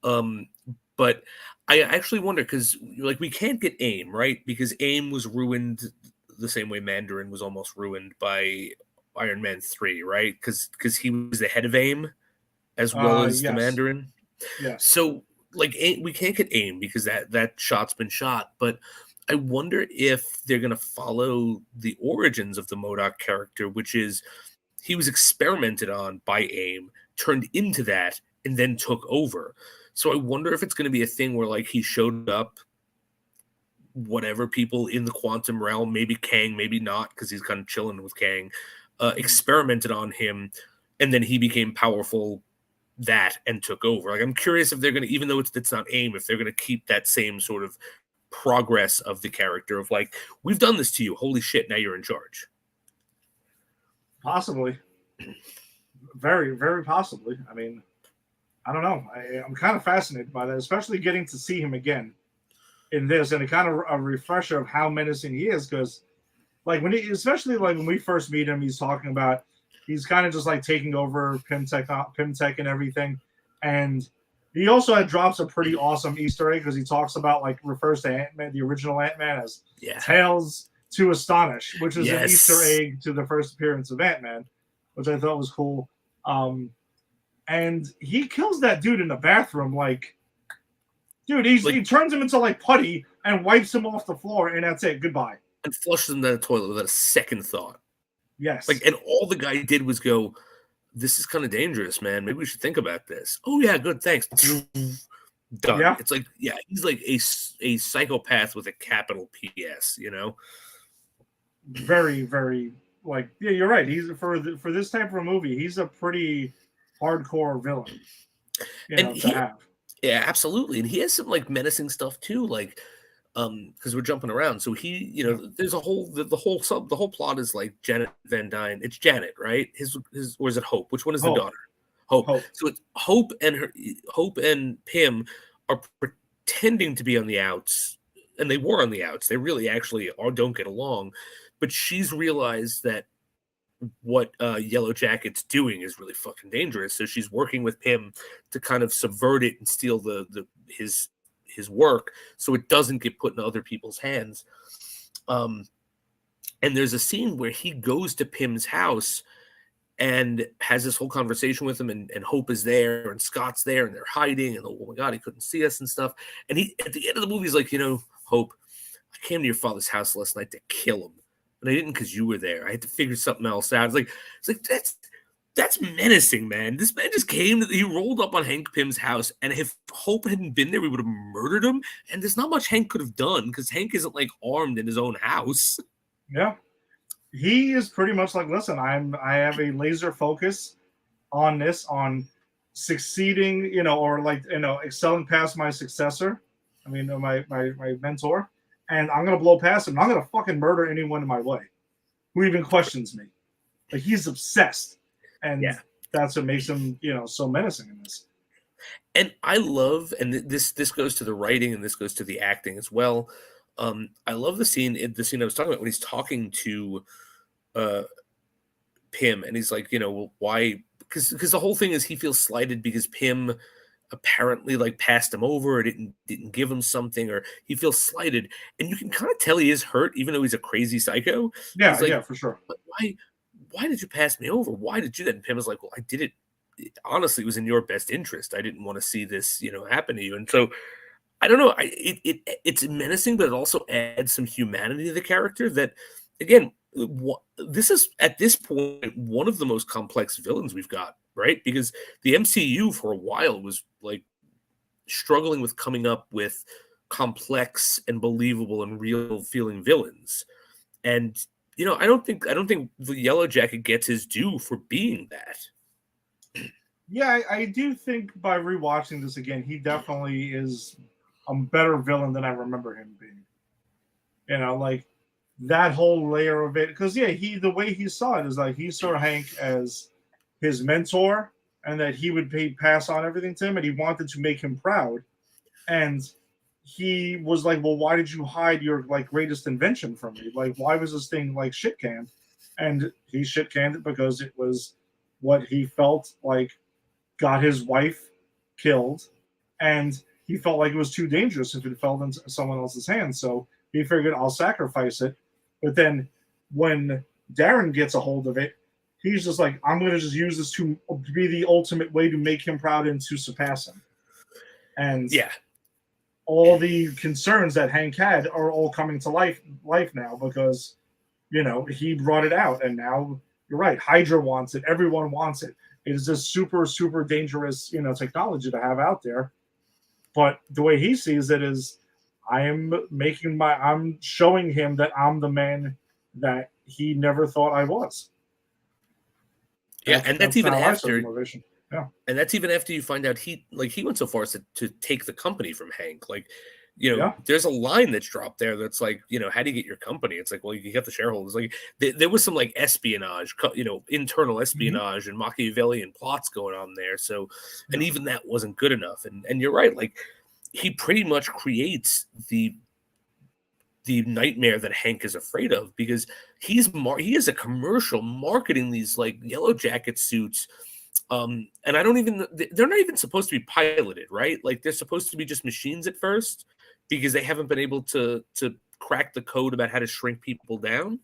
But I actually wonder, because like we can't get AIM, right? Because AIM was ruined the same way Mandarin was almost ruined by Iron Man 3, right? Because he was the head of AIM as well as the Mandarin. Yeah. So like we can't get AIM because that shot's been shot, but I wonder if they're going to follow the origins of the MODOK character, which is he was experimented on by AIM, turned into that, and then took over. So I wonder if it's going to be a thing where like he showed up, whatever people in the quantum realm, maybe Kang, maybe not, because he's kind of chilling with Kang, experimented on him, and then he became powerful and took over. Like, I'm curious if they're going to, even though it's not AIM, if they're going to keep that same sort of progress of the character of like, we've done this to you, holy shit, now you're in charge. Possibly. Very, very possibly. I mean, I don't know. I'm kind of fascinated by that, especially getting to see him again in this, and a kind of a refresher of how menacing he is, because like especially when we first meet him, he's talking about he's kind of just like taking over Pimtech and everything, and he also drops a pretty awesome Easter egg because he talks about refers to Ant-Man, the original Ant-Man, as Tales to Astonish, which is an Easter egg to the first appearance of Ant-Man, which I thought was cool. And he kills that dude in the bathroom. Like, dude, he turns him into putty and wipes him off the floor, and that's it. Goodbye. And flushes him down the toilet without a second thought. Yes. And all the guy did was go, this is kind of dangerous, man. Maybe we should think about this. Oh, yeah, good, thanks. Done. Yeah. It's he's like a psychopath with a capital PS, Very, very, you're right. He's for this type of a movie, he's a pretty hardcore villain. Yeah, absolutely. And he has some menacing stuff too, because we're jumping around. So he, there's a whole the whole plot is Janet Van Dyne. It's Janet, right? His or is it Hope? Which one is the daughter? Hope. So it's Hope and Pym are pretending to be on the outs, and they were on the outs. They really actually don't get along, but she's realized that what Yellow Jacket's doing is really fucking dangerous. So she's working with Pym to kind of subvert it and steal his work so it doesn't get put in other people's hands. And there's a scene where he goes to Pym's house and has this whole conversation with him, and Hope is there, and Scott's there, and they're hiding, and oh my God, he couldn't see us and stuff. And he, at the end of the movie, he's like, Hope, I came to your father's house last night to kill him, and I didn't because you were there. I had to figure something else out. It's like that's menacing, man. This man just came. He rolled up on Hank Pym's house, and if Hope hadn't been there, we would have murdered him. And there's not much Hank could have done because Hank isn't like armed in his own house. Yeah. He is pretty much like, listen, I have a laser focus on this, on succeeding, or excelling past my successor. I mean, my mentor, and I'm gonna blow past him. I'm gonna fucking murder anyone in my way who even questions me. Like, he's obsessed, and that's what makes him, so menacing in this. And I love, and this goes to the writing, and this goes to the acting as well. I love the scene I was talking about when he's talking to Pym, and he's like, well, why? Because the whole thing is he feels slighted because Pym apparently like passed him over or didn't give him something, or he feels slighted, and you can kind of tell he is hurt, even though he's a crazy psycho. Yeah, like, yeah, for sure. But why did you pass me over? Why did you do that? And Pym was like, well, I did it. Honestly, it was in your best interest. I didn't want to see this, happen to you. And so I don't know. It's menacing, but it also adds some humanity to the character that, again, this is at this point one of the most complex villains we've got, right? Because the MCU for a while was like struggling with coming up with complex and believable and real feeling villains. And, I don't think the Yellow Jacket gets his due for being that. Yeah, I do think by rewatching this again, he definitely is a better villain than I remember him being. Like that whole layer of it. Because, the way he saw it is like he saw Hank as his mentor, and that he would pass on everything to him, and he wanted to make him proud. And he was like, well, why did you hide your like greatest invention from me? Like, why was this thing like shit canned? And he shit canned it because it was what he felt like got his wife killed, and he felt like it was too dangerous if it fell into someone else's hands. So he figured, I'll sacrifice it. But then when Darren gets a hold of it, he's just like, I'm going to just use this to be the ultimate way to make him proud and to surpass him. And all the concerns that Hank had are all coming to life now because, he brought it out. And now you're right. Hydra wants it. Everyone wants it. It is this super, super dangerous, technology to have out there. But the way he sees it is, I'm showing him that I'm the man that he never thought I was. And that's even after. Yeah. And that's even after you find out he went so far as to take the company from Hank. Like, there's a line that's dropped there that's like, how do you get your company? It's like, well, you get the shareholders. Like, there was some like espionage, internal espionage and Machiavellian plots going on there. So, and even that wasn't good enough. And you're right. Like, he pretty much creates the nightmare that Hank is afraid of, because he is a commercial marketing these like Yellow Jacket suits. And they're not even supposed to be piloted, right? Like, they're supposed to be just machines at first, because they haven't been able to crack the code about how to shrink people down.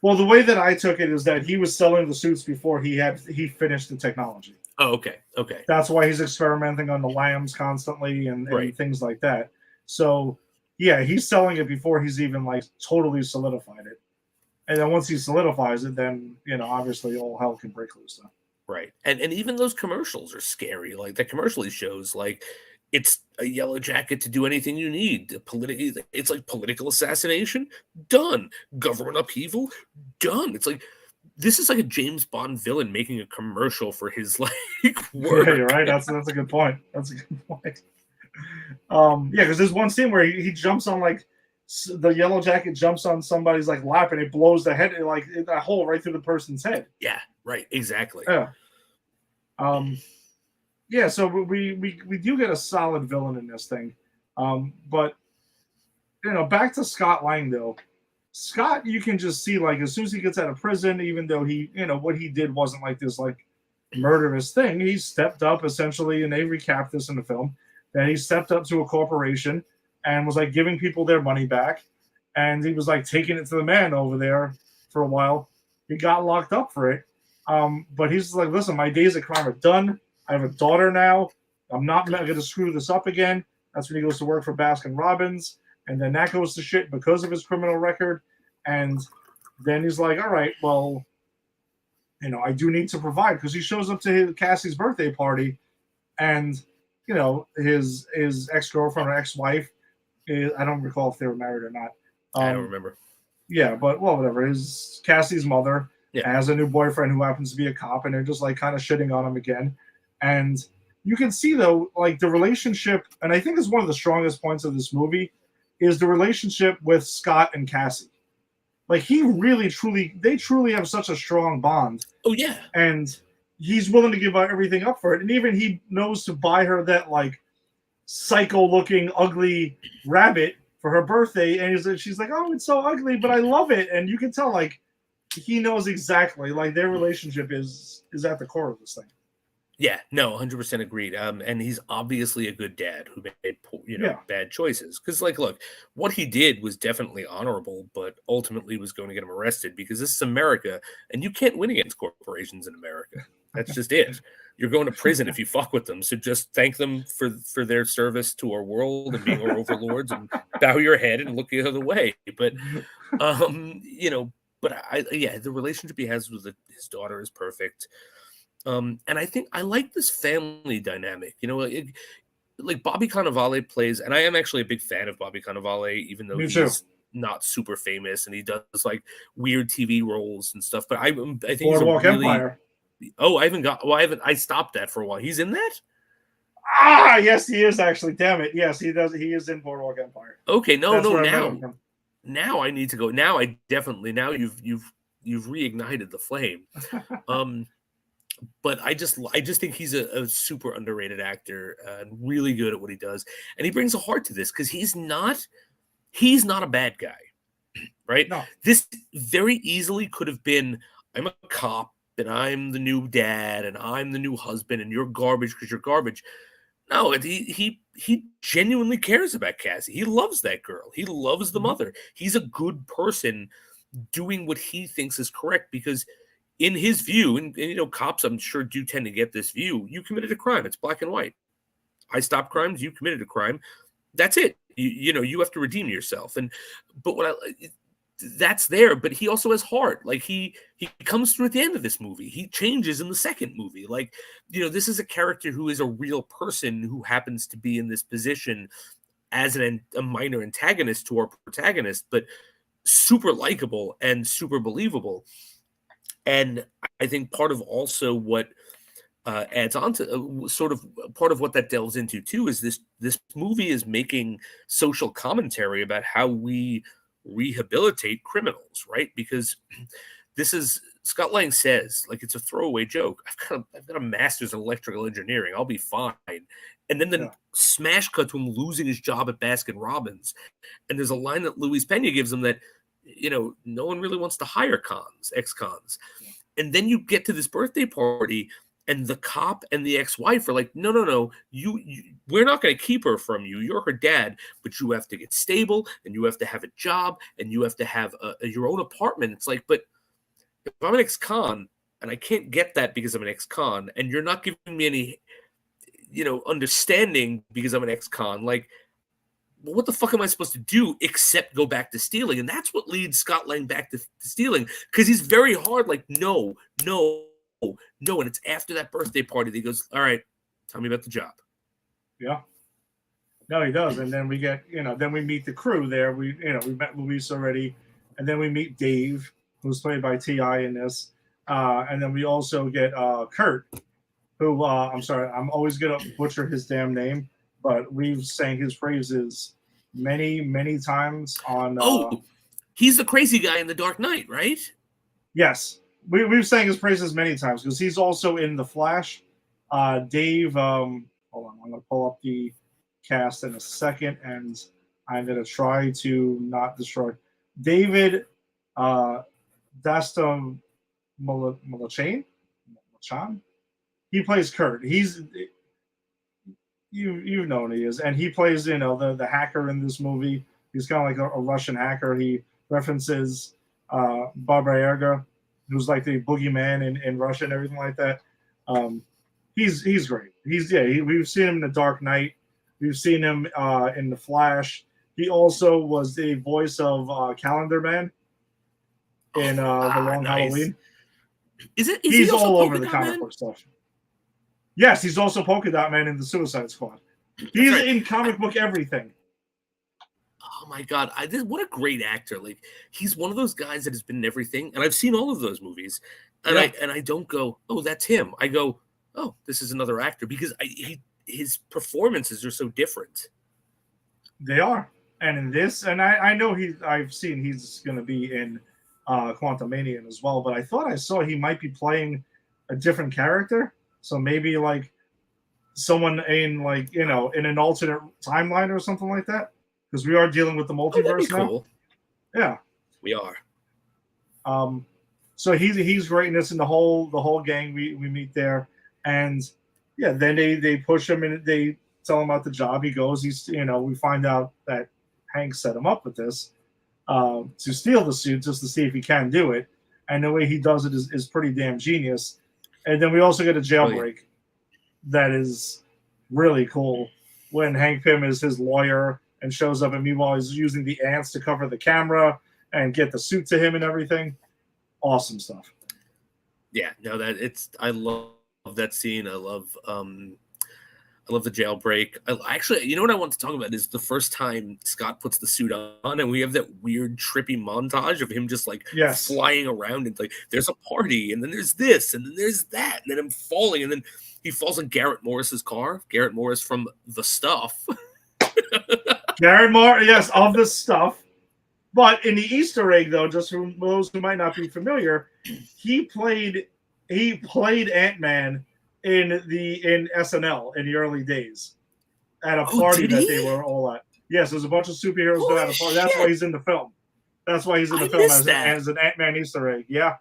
Well, the way that I took it is that he was selling the suits before he finished the technology. Oh, okay. That's why he's experimenting on the lambs constantly and things like that. So, he's selling it before he's even like totally solidified it. And then once he solidifies it, then, obviously all hell can break loose. Though. Right. And even those commercials are scary. Like, the commercial he shows, like, it's a Yellow Jacket to do anything you need. It's like political assassination, done. Government upheaval, done. It's like, this is like a James Bond villain making a commercial for his like work. Yeah, you're right. That's a good point. Because there's one scene where he jumps on like the Yellow Jacket jumps on somebody's like lap and it blows the head like a hole right through the person's head. Yeah, right. Exactly. Yeah. So we do get a solid villain in this thing, but back to Scott Lang though. Scott, you can just see, like, as soon as he gets out of prison, even though he, what he did wasn't like this, like, murderous thing, he stepped up essentially, and they recapped this in the film, that he stepped up to a corporation and was, like, giving people their money back, and he was, like, taking it to the man over there for a while. He got locked up for it, But he's like, listen, my days at crime are done. I have a daughter now. I'm not going to screw this up again. That's when he goes to work for Baskin Robbins, and then that goes to shit because of his criminal record. And then he's like, all right, well, I do need to provide, because he shows up to Cassie's birthday party, and his ex-girlfriend or ex-wife, I don't recall if they were married or not. I don't remember. Yeah, but whatever. His Cassie's mother has a new boyfriend who happens to be a cop, and they're just like kind of shitting on him again. And you can see though, like the relationship, and I think is one of the strongest points of this movie, is the relationship with Scott and Cassie. Like they truly have such a strong bond. Oh yeah. And he's willing to give everything up for it. And even he knows to buy her that like psycho-looking ugly rabbit for her birthday. And she's like, oh, it's so ugly, but I love it. And you can tell like he knows exactly, like their relationship is at the core of this thing. Yeah, no, 100% agreed. And he's obviously a good dad who made bad choices. Because, like, look, what he did was definitely honorable, but ultimately was going to get him arrested because this is America, and you can't win against corporations in America. That's just it. You're going to prison if you fuck with them. So just thank them for their service to our world and being our overlords, and bow your head and look the other way. But, the relationship he has with his daughter is perfect. And I think I like this family dynamic, like Bobby Cannavale plays, and I am actually a big fan of Bobby Cannavale, even though he's not super famous and he does like weird TV roles and stuff. But I think Boardwalk he's a really, Empire. Oh, I stopped that for a while. He's in that? Yes, he is actually. Damn it. Yes, he does. He is in Boardwalk Empire. Okay, now I need to go. Now you've reignited the flame. But I just think he's a super underrated actor, really good at what he does, and he brings a heart to this because he's not a bad guy, right? No. This very easily could have been, I'm a cop and I'm the new dad and I'm the new husband and you're garbage because you're garbage. No, he genuinely cares about Cassie. He loves that girl. He loves the mother. He's a good person doing what he thinks is correct because, in his view, and cops, I'm sure, do tend to get this view. You committed a crime. It's black and white. I stopped crimes. You committed a crime. That's it. You have to redeem yourself. But that's there. But he also has heart. Like he comes through at the end of this movie. He changes in the second movie. Like, this is a character who is a real person who happens to be in this position as a minor antagonist to our protagonist, but super likable and super believable. And I think part of also what adds on to sort of part of what that delves into too is this movie is making social commentary about how we rehabilitate criminals, right? Because this is, Scott Lang says, like, it's a throwaway joke. I've got a master's in electrical engineering. I'll be fine. And then the smash cut to him losing his job at Baskin Robbins. And there's a line that Luis Pena gives him that, no one really wants to hire ex-cons. And then you get to this birthday party and the cop and the ex-wife are like, no, we're not going to keep her from you. You're her dad, but you have to get stable and you have to have a job and you have to have your own apartment. It's like, but if I'm an ex-con and I can't get that because I'm an ex-con and you're not giving me any, understanding because I'm an ex-con, like, well, what the fuck am I supposed to do except go back to stealing? And that's what leads Scott Lang back to stealing, because he's very hard, like, no. And it's after that birthday party that he goes, all right, tell me about the job. Yeah. No, he does. And then we get, then we meet the crew there. We met Luis already. And then we meet Dave, who's played by T.I. in this. And then we also get Kurt, who, I'm sorry, I'm always going to butcher his damn name, but we've sang his praises many, many times on. He's the crazy guy in The Dark Knight, right? Yes, we've sang his praises many times because he's also in The Flash. Dave, hold on, I'm going to pull up the cast in a second, and I'm going to try to not destroy David Dastum Malachan. He plays Kurt. You've known he is, and he plays the hacker in this movie. He's kind of like a Russian hacker. He references Baba Yaga who's like the boogeyman in Russia and everything like that. He's great. We've seen him in The Dark Knight. We've seen him in The Flash. He also was the voice of Calendar Man in The Long Halloween. He's all over the comic book stuff. Yes, he's also Polka Dot Man in the Suicide Squad. He's in comic book everything. Oh my god, what a great actor! Like, he's one of those guys that has been in everything, and I've seen all of those movies, and I don't go, oh, that's him. I go, oh, this is another actor, because his performances are so different. They are, and in this, and I know I've seen he's going to be in Quantumania as well, but I thought I saw he might be playing a different character, so maybe like someone in in an alternate timeline or something like that. Because we are dealing with the multiverse now. Cool. Yeah, we are. So he's great in this, and the whole gang we meet there, and then they push him and they tell him about the job. He goes. We find out that Hank set him up with this to steal the suit just to see if he can do it, and the way he does it is pretty damn genius. And then we also get a jailbreak that is really cool when Hank Pym is his lawyer and shows up, and meanwhile he's using the ants to cover the camera and get the suit to him and everything. Awesome stuff. Yeah, no, I love that scene. I love the jailbreak. Actually, you know what I want to talk about is the first time Scott puts the suit on, and we have that weird trippy montage of him just like flying around, and like there's a party, and then there's this, and then there's that, and then him falling, and then he falls in Garrett Morris's car. Garrett Morris from The Stuff. Garrett Morris, yes, of The Stuff. But in the Easter egg, though, just for those who might not be familiar, he played Ant-Man in SNL in the early days at a party that they were all at. Yes, there's a bunch of superheroes at a party. That's why he's in the film. That's why he's in the film as an Ant-Man Easter egg. Yeah.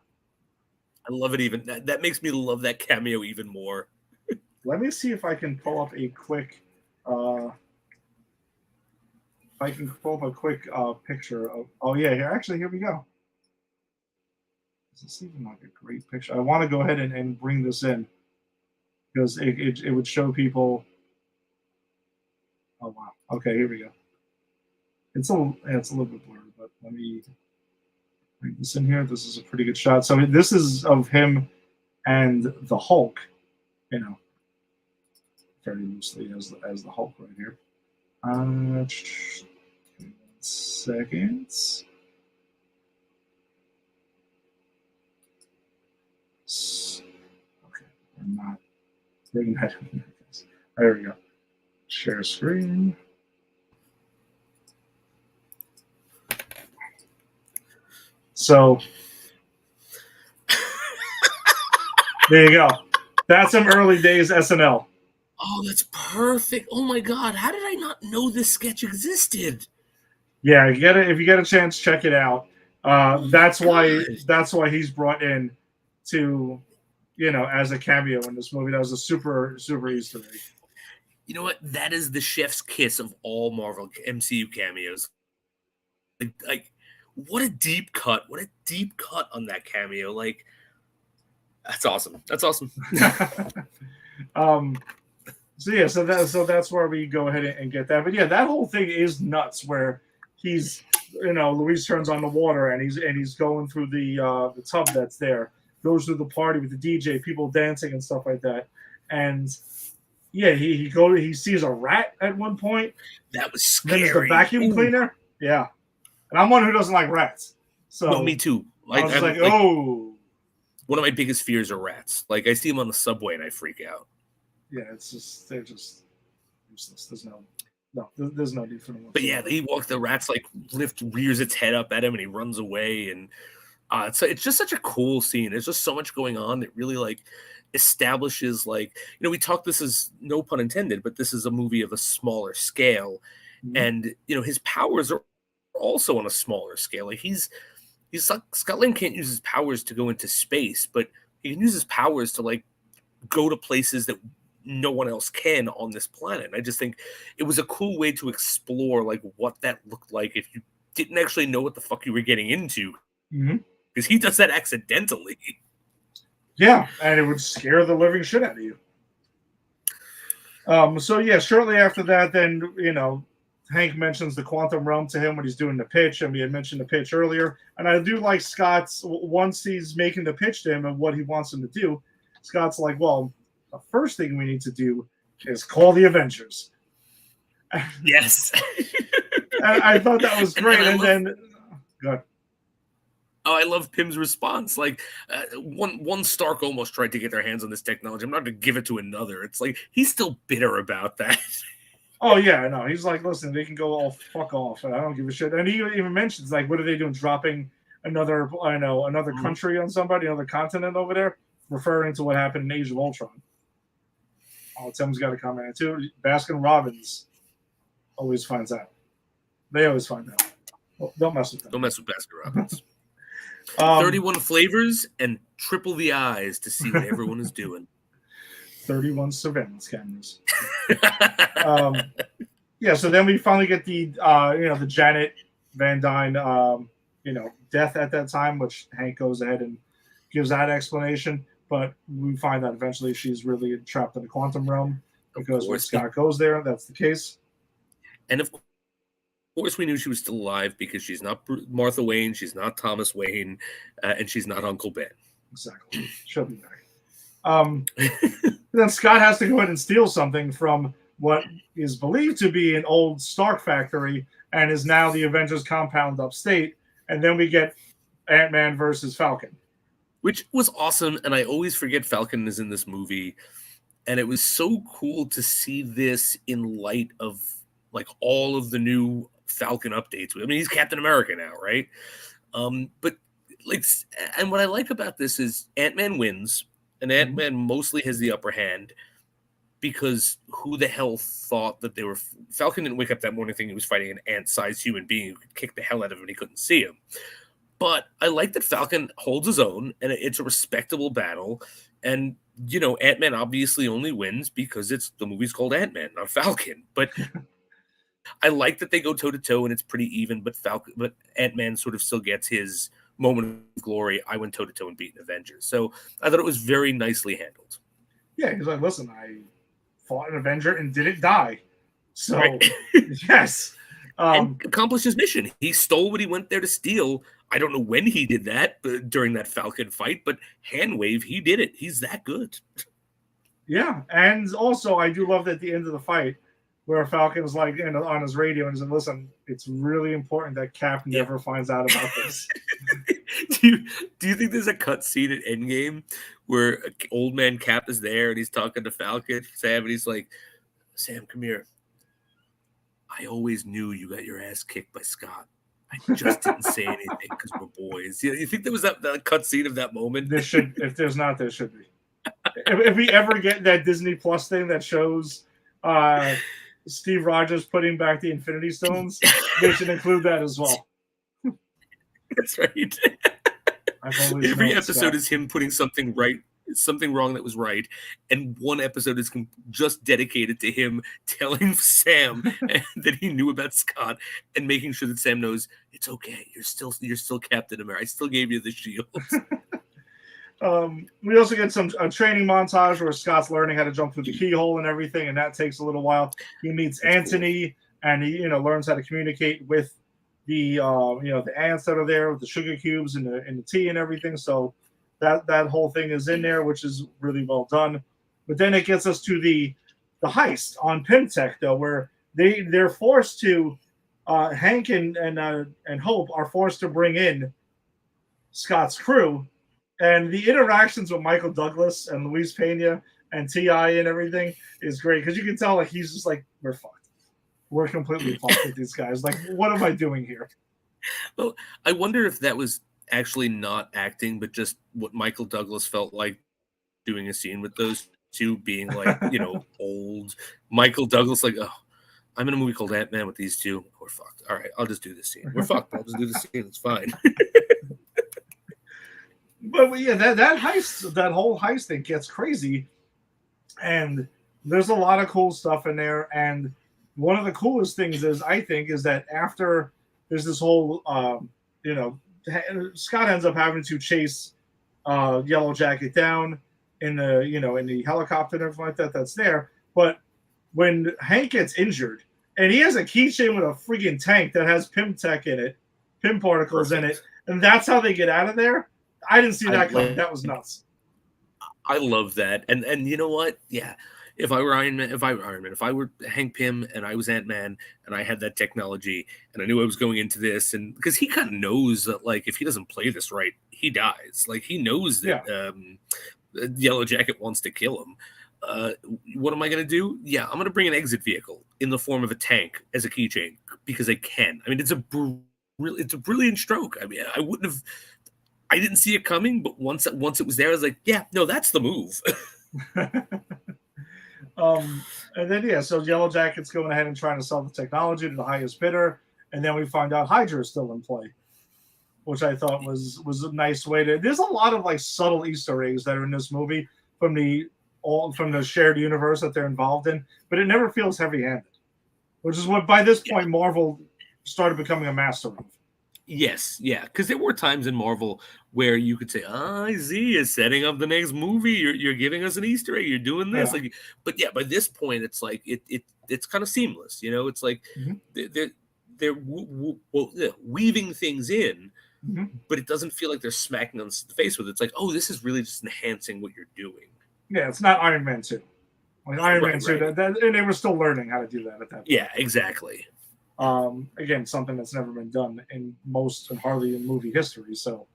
I love it even. That makes me love that cameo even more. Let me see if I can pull up a quick picture of. Oh yeah, here we go. This is even like a great picture. I want to go ahead and bring this in because it would show people. Oh wow. Okay, here we go. It's a little bit blurry, but let me bring this in here. This is a pretty good shot. So this is of him and the Hulk, very loosely as the Hulk right here. 1 second. Okay, I'm not bringing that in. There we go. Share screen. So there you go. That's some early days SNL. Oh, that's perfect. Oh my God. How did I not know this sketch existed? Yeah, if you get a chance, check it out. That's why he's brought in to, as a cameo in this movie. That was a super, super Easter egg. You know what? That is the chef's kiss of all Marvel MCU cameos. Like what a deep cut. What a deep cut on that cameo. Like, that's awesome. That's awesome. So that's where we go ahead and get that. But yeah, that whole thing is nuts where he's, Luis turns on the water and he's going through the tub that's there, goes through the party with the DJ, people dancing and stuff like that. And yeah, he sees a rat at one point. That was scary. Then there's the vacuum cleaner. Yeah. And I'm one who doesn't like rats. So no, me too. I was like, oh. One of my biggest fears are rats. Like, I see them on the subway and I freak out. Yeah, they're just useless. There's no need for them. But yeah, he walks, the rat's like rears its head up at him and he runs away. And it's just such a cool scene. There's just so much going on that really like establishes, like, we talk, this is no pun intended, but this is a movie of a smaller scale. Mm-hmm. And, his powers are also on a smaller scale. Like Scott Lang can't use his powers to go into space, but he can use his powers to like go to places that no one else can on this planet. And I just think it was a cool way to explore like what that looked like if you didn't actually know what the fuck you were getting into. Mm-hmm. because he does that accidentally. Yeah, and it would scare the living shit out of you. So yeah, shortly after that, then Hank mentions the quantum realm to him when he's doing the pitch, and we had mentioned the pitch earlier. And I do like Scott's, once he's making the pitch to him and what he wants him to do, Scott's like, well, the first thing we need to do is call the Avengers. Yes. And I thought that was great. And then, go ahead. Oh, I love Pym's response. Like, one Stark almost tried to get their hands on this technology. I'm not going to give it to another. It's like he's still bitter about that. Oh yeah, I know. He's like, listen, they can go all fuck off. I don't give a shit. And he even mentions like, what are they doing? Dropping another country on somebody, another continent over there, referring to what happened in Age of Ultron. Oh, Tim's got a comment too. Baskin Robbins always finds out. They always find out. Well, don't mess with them. Don't mess with Baskin Robbins. 31 flavors and triple the eyes to see what everyone is doing. 31 surveillance cameras. Yeah, so then we finally get the the Janet Van Dyne death at that time, which Hank goes ahead and gives that explanation. But we find that eventually she's really trapped in the quantum realm because when Scott goes there, that's the case. And of course, we knew she was still alive because she's not Martha Wayne, she's not Thomas Wayne, and she's not Uncle Ben. Exactly. She'll be back. Then Scott has to go ahead and steal something from what is believed to be an old Stark factory and is now the Avengers compound upstate. And then we get Ant-Man versus Falcon. Which was awesome, and I always forget Falcon is in this movie. And it was so cool to see this in light of like all of the new Falcon updates. I mean, he's Captain America now, right? But like, and what I like about this is Ant-Man wins, and Ant-Man mostly has the upper hand because who the hell thought that they were? Falcon didn't wake up that morning thinking he was fighting an ant-sized human being who could kick the hell out of him and he couldn't see him. But I like that Falcon holds his own, and it's a respectable battle. And Ant-Man obviously only wins because the movie's called Ant-Man, not Falcon. But I like that they go toe to toe and it's pretty even. But Ant-Man sort of still gets his moment of glory. I went toe to toe and beat an Avengers, so I thought it was very nicely handled. Yeah, he's like, listen, I fought an Avenger and didn't die, so right. Yes, and accomplished his mission. He stole what he went there to steal. I don't know when he did that during that Falcon fight, but hand wave, he did it. He's that good. Yeah, and also I do love that at the end of the fight where Falcon's like on his radio and said, listen, it's really important that Cap never finds out about this. Do you think there's a cut scene at Endgame where old man Cap is there and he's talking to Falcon, Sam, and he's like, Sam, come here. I always knew you got your ass kicked by Scott. I just didn't say anything because we're boys. You think there was that cut scene of that moment? There should. If there's not, there should be. If we ever get that Disney Plus thing that shows Steve Rogers putting back the Infinity Stones, they should include that as well. That's right. Every episode is him putting something wrong that was right, and one episode is just dedicated to him telling Sam that he knew about Scott and making sure that Sam knows it's okay. You're still Captain America. I still gave you the shield. We also get a training montage where Scott's learning how to jump through the keyhole and everything, and that takes a little while. He meets Anthony, and he learns how to communicate with the the ants that are there with the sugar cubes and the tea and everything. So that whole thing is in there, which is really well done. But then it gets us to the heist on Pymtech, though, where they're forced to Hank and Hope are forced to bring in Scott's crew. And the interactions with Michael Douglas and Luis Pena and T.I. and everything is great because you can tell like he's just like, we're fucked. We're completely fucked with these guys. Like, what am I doing here? Well, I wonder if that was actually not acting, but just what Michael Douglas felt like doing a scene with those two being like, old Michael Douglas, like, oh, I'm in a movie called Ant-Man with these two. We're fucked. All right, I'll just do this scene. We're fucked. I'll just do the scene. It's fine. But yeah, that heist, that whole heist thing gets crazy, and there's a lot of cool stuff in there. And one of the coolest things is that after there's this whole Scott ends up having to chase Yellow Jacket down in the helicopter and everything like that that's there. But when Hank gets injured, and he has a keychain with a freaking tank that has Pym tech in it, Pym particles in it, and that's how they get out of there. I didn't see that coming. That was nuts. I love that. And you know what? Yeah. If I were Iron Man, if I were Hank Pym and I was Ant-Man and I had that technology and I knew I was going into this, and because he kind of knows that, like, if he doesn't play this right, he dies. Like, he knows that Yellow Jacket wants to kill him. What am I going to do? Yeah, I'm going to bring an exit vehicle in the form of a tank as a keychain because I can. I mean, it's a brilliant stroke. I mean, I didn't see it coming, but once it was there, I was like, yeah, no, that's the move. And then so Yellow Jacket's going ahead and trying to sell the technology to the highest bidder, and then we find out Hydra is still in play, which I thought was a nice way to. There's a lot of like subtle Easter eggs that are in this movie from the shared universe that they're involved in, but it never feels heavy-handed, which is what by this point Marvel started becoming a master of. Yes, yeah, because there were times in Marvel where you could say, I see, you're setting up the next movie. You're giving us an Easter egg. You're doing this. Yeah. But by this point, it's like it's kind of seamless. It's like they're weaving things in, but it doesn't feel like they're smacking us in the face with it. It's like, oh, this is really just enhancing what you're doing. Yeah, it's not Iron Man 2. Like Iron Man 2, and they were still learning how to do that at that point. Yeah, exactly. Again, something that's never been done in most and hardly in movie history. So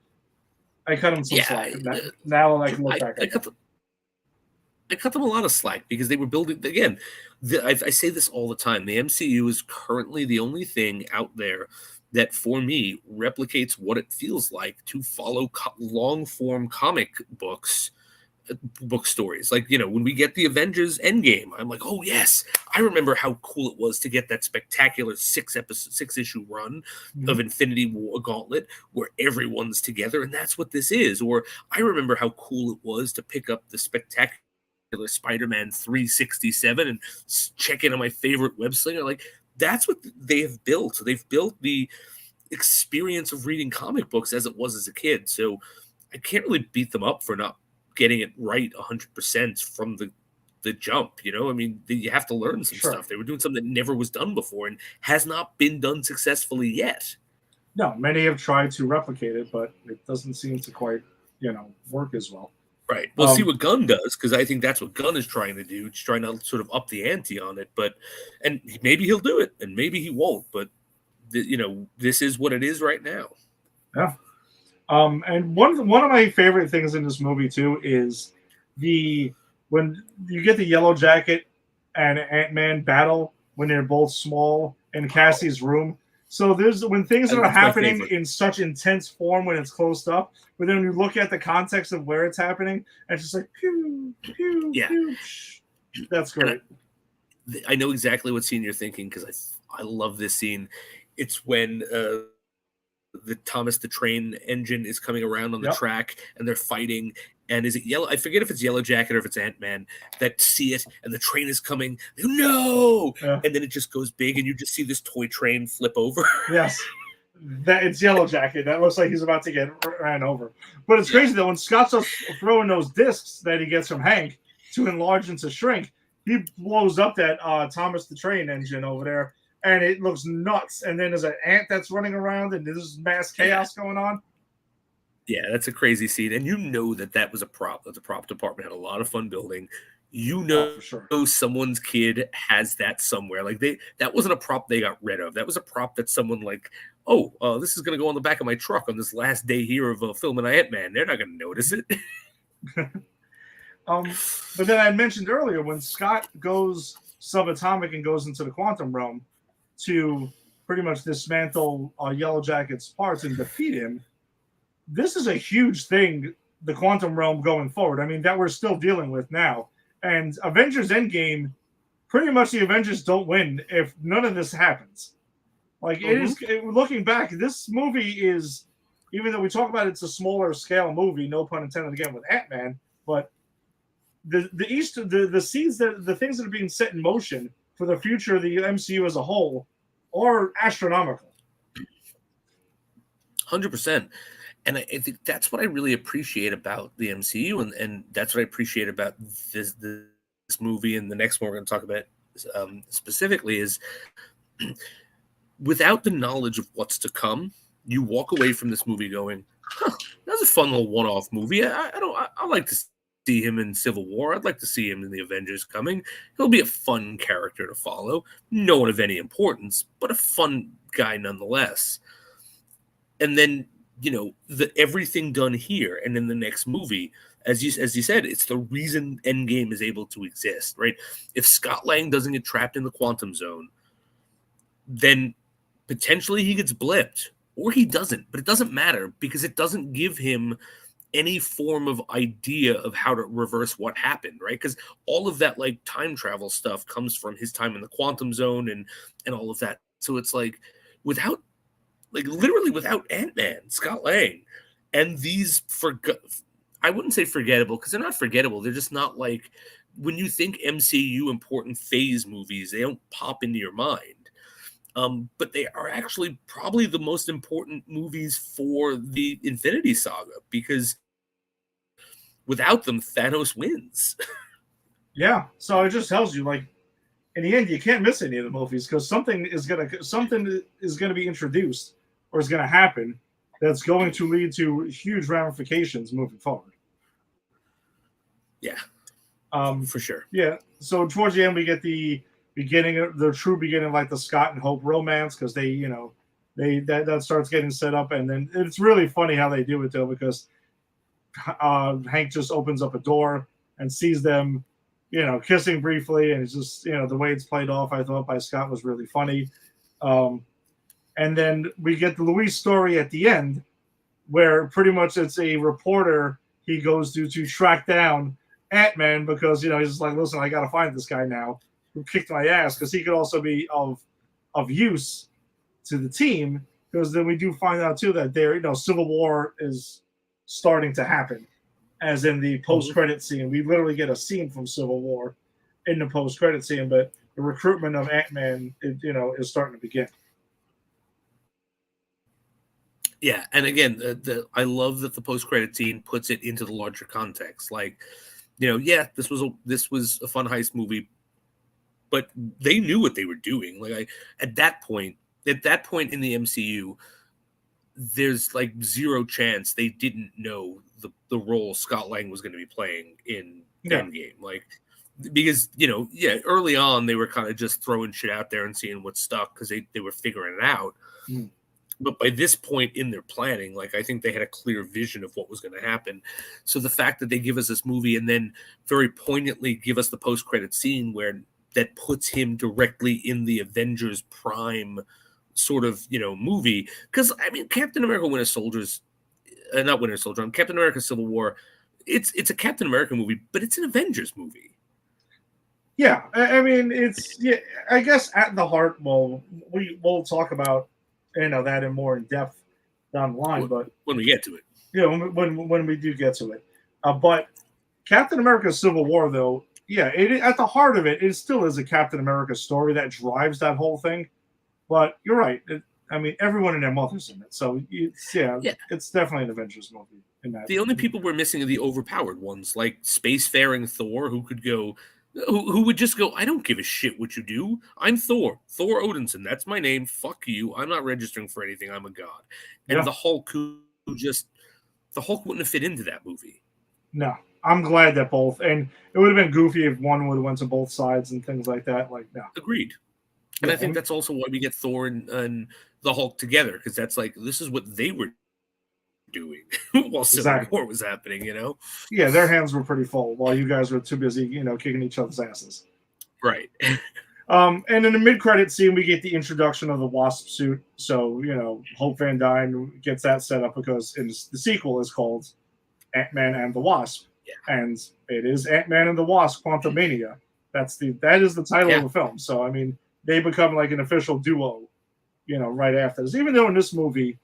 I cut them some slack. Now I can look back. I cut them a lot of slack because they were building again. I say this all the time. The MCU is currently the only thing out there that, for me, replicates what it feels like to follow long form comic book stories. Like, when we get the Avengers Endgame, I'm like, oh yes, I remember how cool it was to get that spectacular 6-issue run of Infinity War Gauntlet where everyone's together, and that's what this is. Or I remember how cool it was to pick up the spectacular Spider-Man 367 and check in on my favorite web slinger. Like, that's what they have built. They've built the experience of reading comic books as it was as a kid. So I can't really beat them up for not getting it right 100% from the jump. I mean, you have to learn some stuff. They were doing something that never was done before and has not been done successfully yet. No, many have tried to replicate it, but it doesn't seem to quite, work as well. Right. We'll see what Gunn does, because I think that's what Gunn is trying to do. He's trying to sort of up the ante on it, and maybe he'll do it, and maybe he won't. But this is what it is right now. Yeah. And one of my favorite things in this movie too is when you get the Yellow Jacket and Ant-Man battle when they're both small in Cassie's room. So when things are happening in such intense form when it's closed up, but then when you look at the context of where it's happening, it's just like pew, pew, pew. That's great. I know exactly what scene you're thinking because I love this scene. It's when the Thomas the Train engine is coming around on the track and they're fighting. And is it Yellow? I forget if it's Yellow Jacket or if it's Ant-Man that see it and the train is coming. No! Yeah. And then it just goes big and you just see this toy train flip over. Yes. It's Yellow Jacket. That looks like he's about to get ran over. But it's crazy though, when Scott's throwing those discs that he gets from Hank to enlarge and to shrink, he blows up that Thomas the Train engine over there. And it looks nuts. And then there's an ant that's running around, and there's mass chaos going on. Yeah, that's a crazy scene. And that was a prop. The prop department had a lot of fun building. For sure. Someone's kid has that somewhere. Like that wasn't a prop they got rid of. That was a prop that someone like, this is going to go on the back of my truck on this last day here of filming Ant-Man. They're not going to notice it. But then I mentioned earlier when Scott goes subatomic and goes into the quantum realm to pretty much dismantle Yellow Jacket's parts and defeat him. This is a huge thing, the quantum realm going forward. I mean, that we're still dealing with now. And Avengers Endgame, pretty much the Avengers don't win if none of this happens. Like, looking back, this movie is, even though we talk about it's a smaller scale movie, no pun intended again with Ant-Man, but the seeds, the things that are being set in motion for the future of the MCU as a whole are astronomical. 100%. And I think that's what I really appreciate about the MCU, and that's what I appreciate about this movie and the next one we're going to talk about specifically is without the knowledge of what's to come, you walk away from this movie going, huh, that's a fun little one-off movie. I like to see him in Civil War. I'd like to see him in the Avengers coming. He'll be a fun character to follow. No one of any importance, but a fun guy nonetheless. And then, everything done here and in the next movie, as you said, it's the reason Endgame is able to exist, right? If Scott Lang doesn't get trapped in the quantum zone, then potentially he gets blipped, or he doesn't, but it doesn't matter because it doesn't give him any form of idea of how to reverse what happened, right? Because all of that like time travel stuff comes from his time in the quantum zone and all of that. So it's like literally without Ant-Man, Scott Lang, and these I wouldn't say forgettable because they're not forgettable. They're just not like when you think MCU important phase movies, they don't pop into your mind. But they are actually probably the most important movies for the Infinity Saga because without them, Thanos wins. Yeah, so it just tells you, like, in the end, you can't miss any of the movies because something is gonna be introduced or is gonna happen that's going to lead to huge ramifications moving forward. Yeah, for sure. Yeah, so towards the end, we get the true beginning, like the Scott and Hope romance, because that starts getting set up, and then it's really funny how they do it though, because Hank just opens up a door and sees them, kissing briefly, and it's just the way it's played off, I thought by Scott was really funny. And then we get the Luis story at the end, where pretty much it's a reporter he goes to track down Ant-Man because he's just like, listen, I got to find this guy now who kicked my ass, because he could also be of use to the team, because then we do find out too that Civil War is starting to happen, as in the post-credit scene. We literally get a scene from Civil War in the post-credit scene, but the recruitment of Ant-Man is starting to begin. Yeah, and again, I love that the post-credit scene puts it into the larger context. Like, this was a fun heist movie, but they knew what they were doing. Like at that point in the MCU, there's like zero chance they didn't know the role Scott Lang was going to be playing in Endgame. Like, because early on they were kind of just throwing shit out there and seeing what stuck because they were figuring it out. Mm. But by this point in their planning, like, I think they had a clear vision of what was going to happen. So the fact that they give us this movie and then very poignantly give us the post-credit scene that puts him directly in the Avengers Prime sort of, movie. Because, I mean, Captain America Captain America Civil War, it's a Captain America movie, but it's an Avengers movie. Yeah, I mean, I guess at the heart, we'll talk about that in more in depth down the line, but when we get to it, when we do get to it, but Captain America Civil War, though, at the heart of it still is a Captain America story that drives that whole thing. But you're right. Everyone and their mother's in it, so it's definitely an Avengers movie. In that, the only people we're missing are the overpowered ones, like spacefaring Thor, who could go. Who would just go, I don't give a shit what you do. I'm Thor Odinson. That's my name. Fuck you. I'm not registering for anything. I'm a god. And the Hulk the Hulk wouldn't have fit into that movie. No, I'm glad that both, and it would have been goofy if one would have went to both sides and things like that. Like, no. Agreed. And I think that's also why we get Thor and the Hulk together, because that's like, this is what they were doing while Civil War was happening, Yeah, their hands were pretty full while you guys were too busy, kicking each other's asses. Right. And in the mid-credit scene, we get the introduction of the Wasp suit. So, Hope Van Dyne gets that set up because the sequel is called Ant-Man and the Wasp. Yeah. And it is Ant-Man and the Wasp, Quantumania. That is the title of the film. So, I mean, they become like an official duo, right after this. Even though in this movie,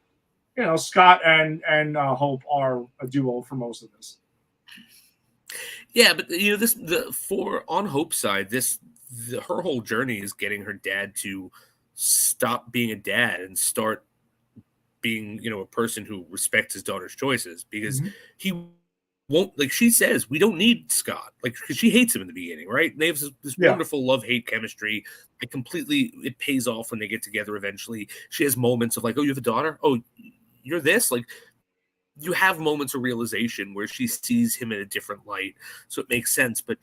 Scott and Hope are a duo for most of this. Yeah, but on Hope's side, her whole journey is getting her dad to stop being a dad and start being, a person who respects his daughter's choices, because Mhm. he won't, like she says, we don't need Scott, like, because she hates him in the beginning, right? And they have this Yeah. wonderful love-hate chemistry. It pays off when they get together eventually. She has moments of like, oh, you have a daughter? Oh, you're this? Like, you have moments of realization where she sees him in a different light. So it makes sense. But,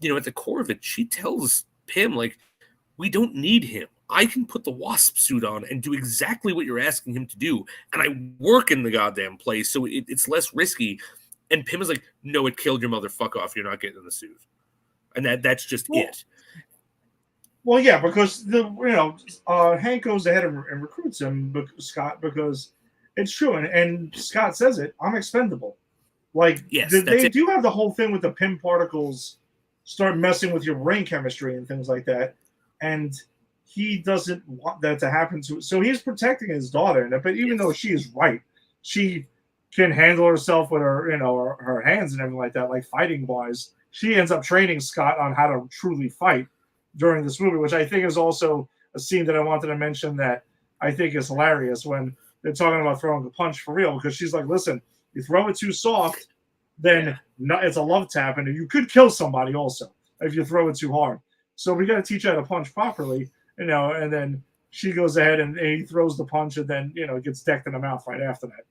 at the core of it, she tells Pym, like, we don't need him. I can put the wasp suit on and do exactly what you're asking him to do. And I work in the goddamn place, so it's less risky. And Pym is like, no, it killed your mother. Fuck off. You're not getting in the suit. And that's just it. Well, yeah, because Hank goes ahead and recruits him, Scott, because it's true, and Scott says it. I'm expendable. Like, Yes, they do have the whole thing with the Pym particles start messing with your brain chemistry and things like that, and he doesn't want that to happen to. So he's protecting his daughter, but even though she is right, she can handle herself with her, her hands and everything like that, like fighting wise. She ends up training Scott on how to truly fight during this movie, which I think is also a scene that I wanted to mention that I think is hilarious when they're talking about throwing a punch for real, because she's like, listen, you throw it too soft, then it's a love tap, and you could kill somebody also if you throw it too hard. So we got to teach her how to punch properly, and then she goes ahead and he throws the punch, and then, gets decked in the mouth right after that.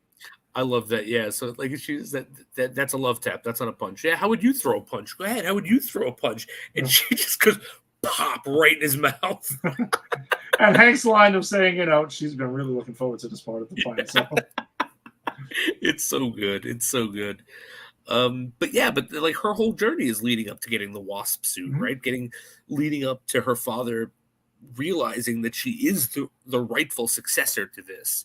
I love that. Yeah. So like she's that's a love tap. That's not a punch. Yeah. How would you throw a punch? Go ahead. How would you throw a punch? And she just goes pop right in his mouth. And Hank's line of saying, she's been really looking forward to this part of the plan. So. It's so good. It's so good. But like her whole journey is leading up to getting the wasp suit, Mm-hmm. right? Leading up to her father realizing that she is the rightful successor to this.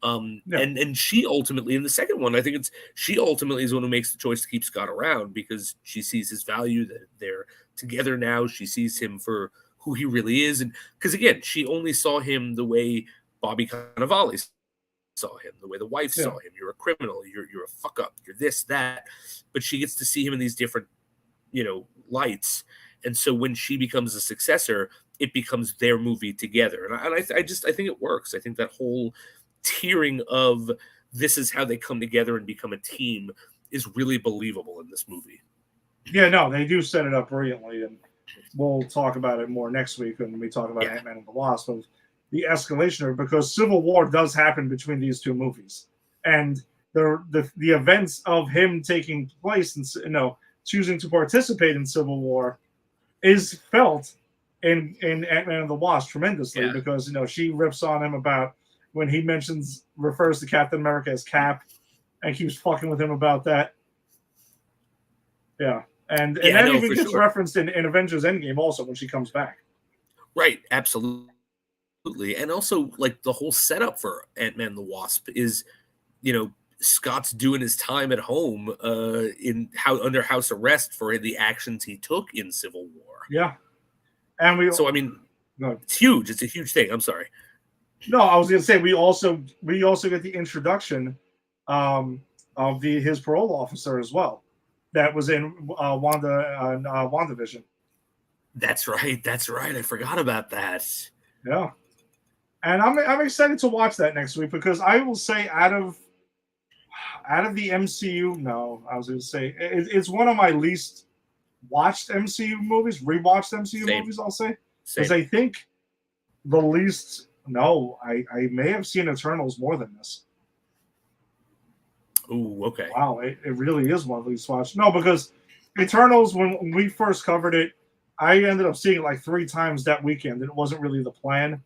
And she ultimately, in the second one, I think she ultimately is the one who makes the choice to keep Scott around because she sees his value, that they're together now. She sees him for who he really is. And because again, she only saw him the way Bobby Cannavale saw him, the way the wife saw him. You're a criminal. You're a fuck up. You're this, that. But she gets to see him in these different, lights. And so when she becomes a successor, it becomes their movie together. And I think it works. I think that whole tiering of this is how they come together and become a team is really believable in this movie. Yeah, no, they do set it up brilliantly, and we'll talk about it more next week when we talk about Ant-Man and the Wasp, of the escalation of it, because Civil War does happen between these two movies, and the events of him taking place and choosing to participate in Civil War is felt in Ant-Man and the Wasp tremendously, because she rips on him about when he refers to Captain America as Cap, and keeps fucking with him about that. Yeah. And that even gets referenced in Avengers Endgame also when she comes back. Right. Absolutely. And also, like, the whole setup for Ant-Man and the Wasp is, Scott's doing his time at home under house arrest for the actions he took in Civil War. Yeah. And it's huge. It's a huge thing. I'm sorry. No, I was going to say we also get the introduction of his parole officer as well, that was in WandaVision. That's right. I forgot about that. Yeah, and I'm excited to watch that next week, because I will say out of the MCU, it's one of my least watched MCU movies, rewatched MCU movies. I'll say, because I think the least. No, I may have seen Eternals more than this. Oh, okay. Wow, it really is one of these watched. No, because Eternals, when we first covered it, I ended up seeing it like 3 times that weekend. It wasn't really the plan.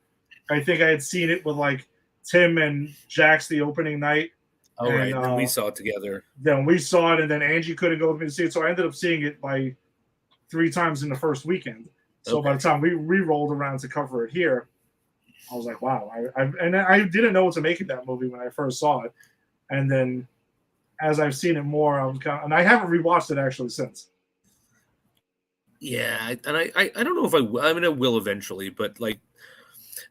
I think I had seen it with like Tim and Jax the opening night. Oh, right. And we saw it together. Then we saw it, and then Angie couldn't go with me to see it. So I ended up seeing it like 3 times in the first weekend. So by the time we rolled around to cover it here, I was like, wow. I didn't know what to make of that movie when I first saw it. And then as I've seen it more, and I haven't rewatched it actually since. Yeah, and I don't know if I will. I mean, I will eventually, but like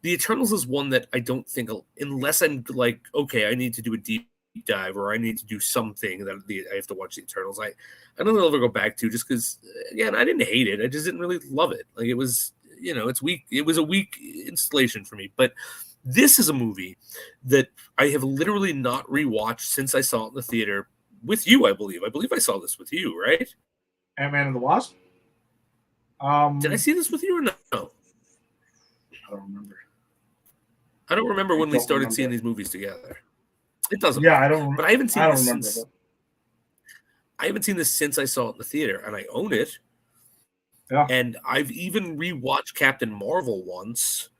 the Eternals is one that I don't think, unless I'm like, okay, I need to do a deep dive or I need to do something that I have to watch the Eternals. I don't know if I'll ever go back to, just because, again, I didn't hate it. I just didn't really love it. Like, it was, it's weak. It was a weak installation for me. But This is a movie that I have literally not rewatched since I saw it in the theater with you, I believe. I believe I saw this with you, right? Ant-Man and the Wasp. Did I see this with you or no? I don't remember. I don't remember when we started remember. seeing these movies together. It doesn't. Yeah, I don't. But I haven't seen I don't this remember. since. I haven't seen this since I saw it in the theater, and I own it. Yeah. And I've even rewatched Captain Marvel once.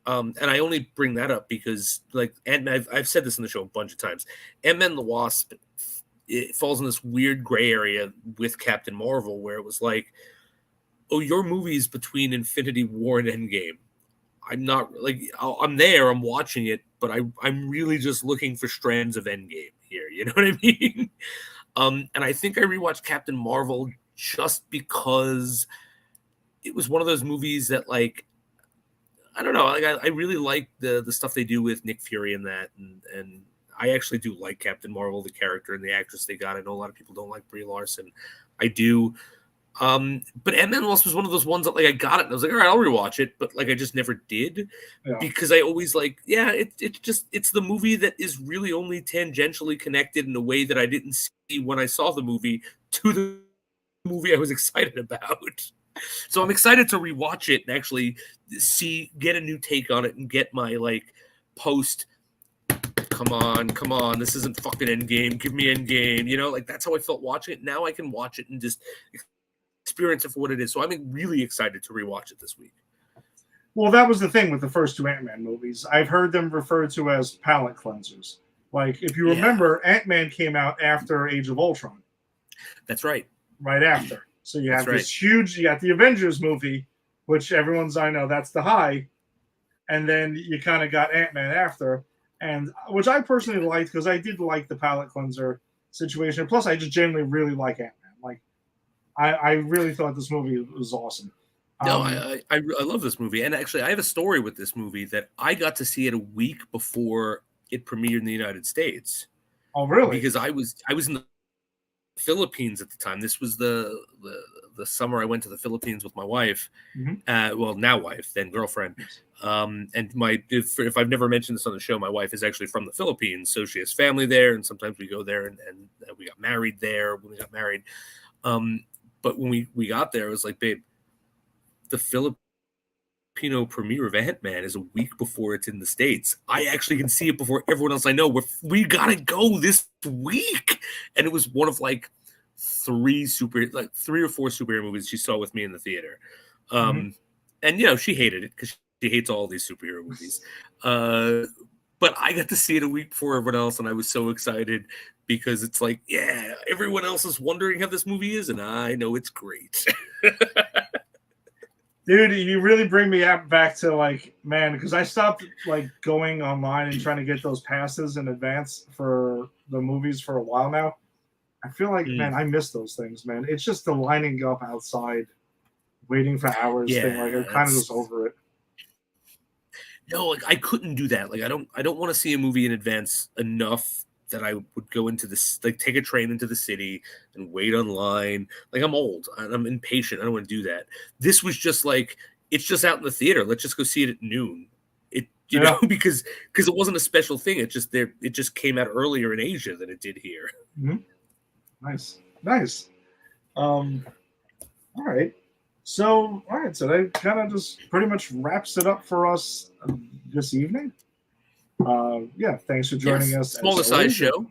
And I only bring that up because, like, Ant-Man, I've said this in the show a bunch of times. Ant-Man and the Wasp, it falls in this weird gray area with Captain Marvel where it was like, oh, your movie's between Infinity War and Endgame. I'm not, like, I'm there, I'm watching it, but I'm really just looking for strands of Endgame here. You know what I mean? And I think I rewatched Captain Marvel just because it was one of those movies that, like, I don't know. Like, I really like the stuff they do with Nick Fury in that, and I actually do like Captain Marvel, the character and the actress they got. I know a lot of people don't like Brie Larson. I do. But Ant-Man Wasp was one of those ones that, like, I got it and I was like, all right, I'll rewatch it, but, like, I just never did because I always, like, yeah, it's the movie that is really only tangentially connected in a way that I didn't see when I saw the movie to the movie I was excited about. So I'm excited to rewatch it and actually get a new take on it and get my, like, post. Come on, this isn't fucking Endgame. Give me Endgame. You know, like, that's how I felt watching it. Now I can watch it and just experience it for what it is. So I'm really excited to rewatch it this week. Well, that was the thing with the first two Ant-Man movies. I've heard them referred to as palate cleansers. Like, if you remember, Ant-Man came out after Age of Ultron. That's right. Right after. So you have this huge, you got the Avengers movie, which everyone's, I know, that's the high. And then you kind of got Ant-Man after, and which I personally liked because I did like the palate cleanser situation. Plus, I just genuinely really like Ant-Man. Like, I really thought this movie was awesome. No, I love this movie. And actually, I have a story with this movie that I got to see it a week before it premiered in the United States. Oh, really? Because I was in the Philippines at the time. This was the summer I went to the Philippines with my wife. Mm-hmm. Well, now wife, then girlfriend. And if I've never mentioned this on the show, my wife is actually from the Philippines, so she has family there, and sometimes we go there, and we got married there when we got married. But when we got there, it was like, babe, the Filipino premiere of Ant-Man is a week before it's in the States. I actually can see it before everyone else I know. We gotta go this week, and it was one of like three or four superhero movies she saw with me in the theater. And you know, she hated it because she hates all these superhero movies. But I got to see it a week before everyone else, and I was so excited because it's like, yeah, everyone else is wondering how this movie is, and I know it's great. Dude, you really bring me back to, like, man, because I stopped, like, going online and trying to get those passes in advance for the movies for a while now. I feel like, man, I miss those things, man. It's just the lining up outside, waiting for hours thing. Like, I'm kind of just over it. No, like, I couldn't do that. Like, I don't want to see a movie in advance enough that I would go into this, like, take a train into the city and wait online. Like, I'm old. I'm impatient. I don't want to do that. This was just like, it's just out in the theater. Let's just go see it at noon. You know, because it wasn't a special thing. It just came out earlier in Asia than it did here. Mm-hmm. Nice. All right. So that kind of just pretty much wraps it up for us this evening. Thanks for joining us. Smaller size show.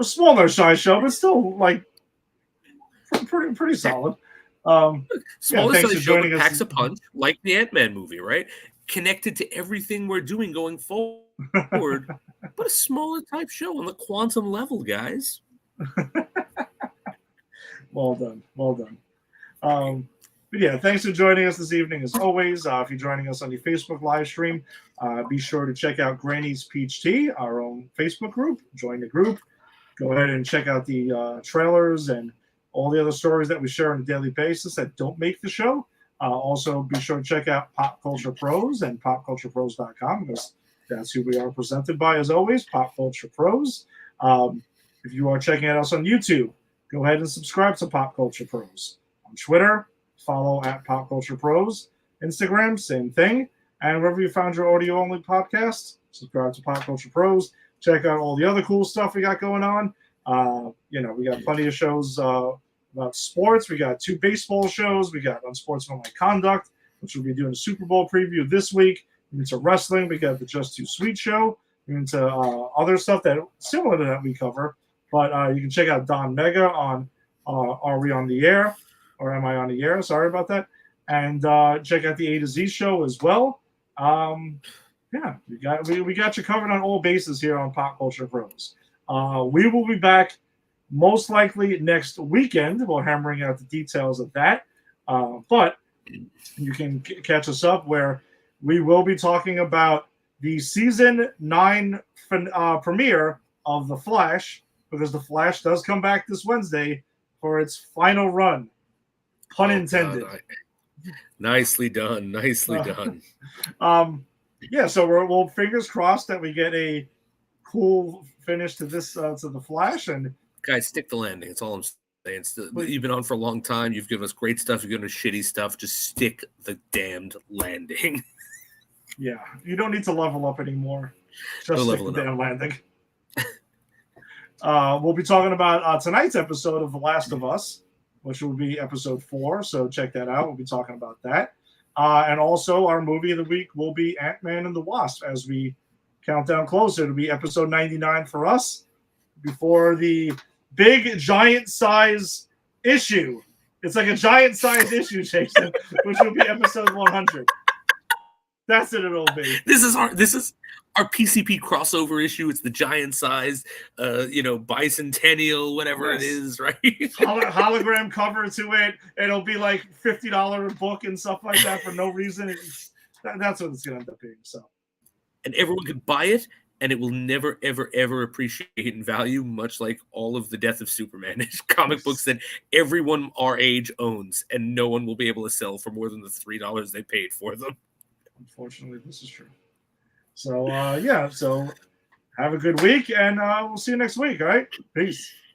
A smaller size show, but still, like, pretty solid. Smaller size show that packs a punch, like the Ant-Man movie, right? Connected to everything we're doing going forward, but a smaller type show on the quantum level, guys. Well done. But yeah, thanks for joining us this evening. As always, if you're joining us on the Facebook live stream, be sure to check out Granny's Peach Tea, our own Facebook group. Join the group. Go ahead and check out the trailers and all the other stories that we share on a daily basis that don't make the show. Also, be sure to check out Pop Culture Pros and popculturepros.com, because that's who we are presented by, as always, Pop Culture Pros. If you are checking us on YouTube, go ahead and subscribe to Pop Culture Pros. On Twitter, follow at Pop Culture Pros. Instagram, same thing. And wherever you found your audio-only podcast, subscribe to Pop Culture Pros. Check out all the other cool stuff we got going on. We got plenty of shows about sports. We got 2 baseball shows. We got Unsportsmanlike Conduct, which we'll be doing a Super Bowl preview this week. Into wrestling, we got the Just Too Sweet show. Into other stuff that similar to that we cover. But you can check out Don Mega on Are We on the Air? Or Am I on the Air? Sorry about that. And check out the A to Z show as well. We got you covered on all bases here on Pop Culture Pros. We will be back most likely next weekend. We're hammering out the details of that. But you can catch us up where we will be talking about the season 9 premiere of The Flash, because The Flash does come back this Wednesday for its final run. Pun intended. God, nicely done. Nicely done. So we'll fingers crossed that we get a cool finish to this to The Flash. And guys, stick the landing. That's all I'm saying. You've been on for a long time. You've given us great stuff. You've given us shitty stuff. Just stick the damned landing. Yeah, you don't need to level up anymore. Just stick the damn landing. We'll be talking about tonight's episode of The Last of Us, which will be episode 4. So check that out. We'll be talking about that. And also our movie of the week will be Ant-Man and the Wasp as we count down closer. It'll be episode 99 for us before the big giant size issue. It's like a giant size issue, Jason, which will be episode 100. That's what it'll be. This is our PCP crossover issue. It's the giant size, bicentennial, whatever it is, right? Hologram cover to it. It'll be like $50 a book and stuff like that for no reason. That's what it's going to end up being. So, and everyone can buy it, and it will never, ever, ever appreciate in value, much like all of the Death of Superman comic books that everyone our age owns, and no one will be able to sell for more than the $3 they paid for them. Unfortunately, this is true. So, so have a good week, and we'll see you next week, all right? Peace.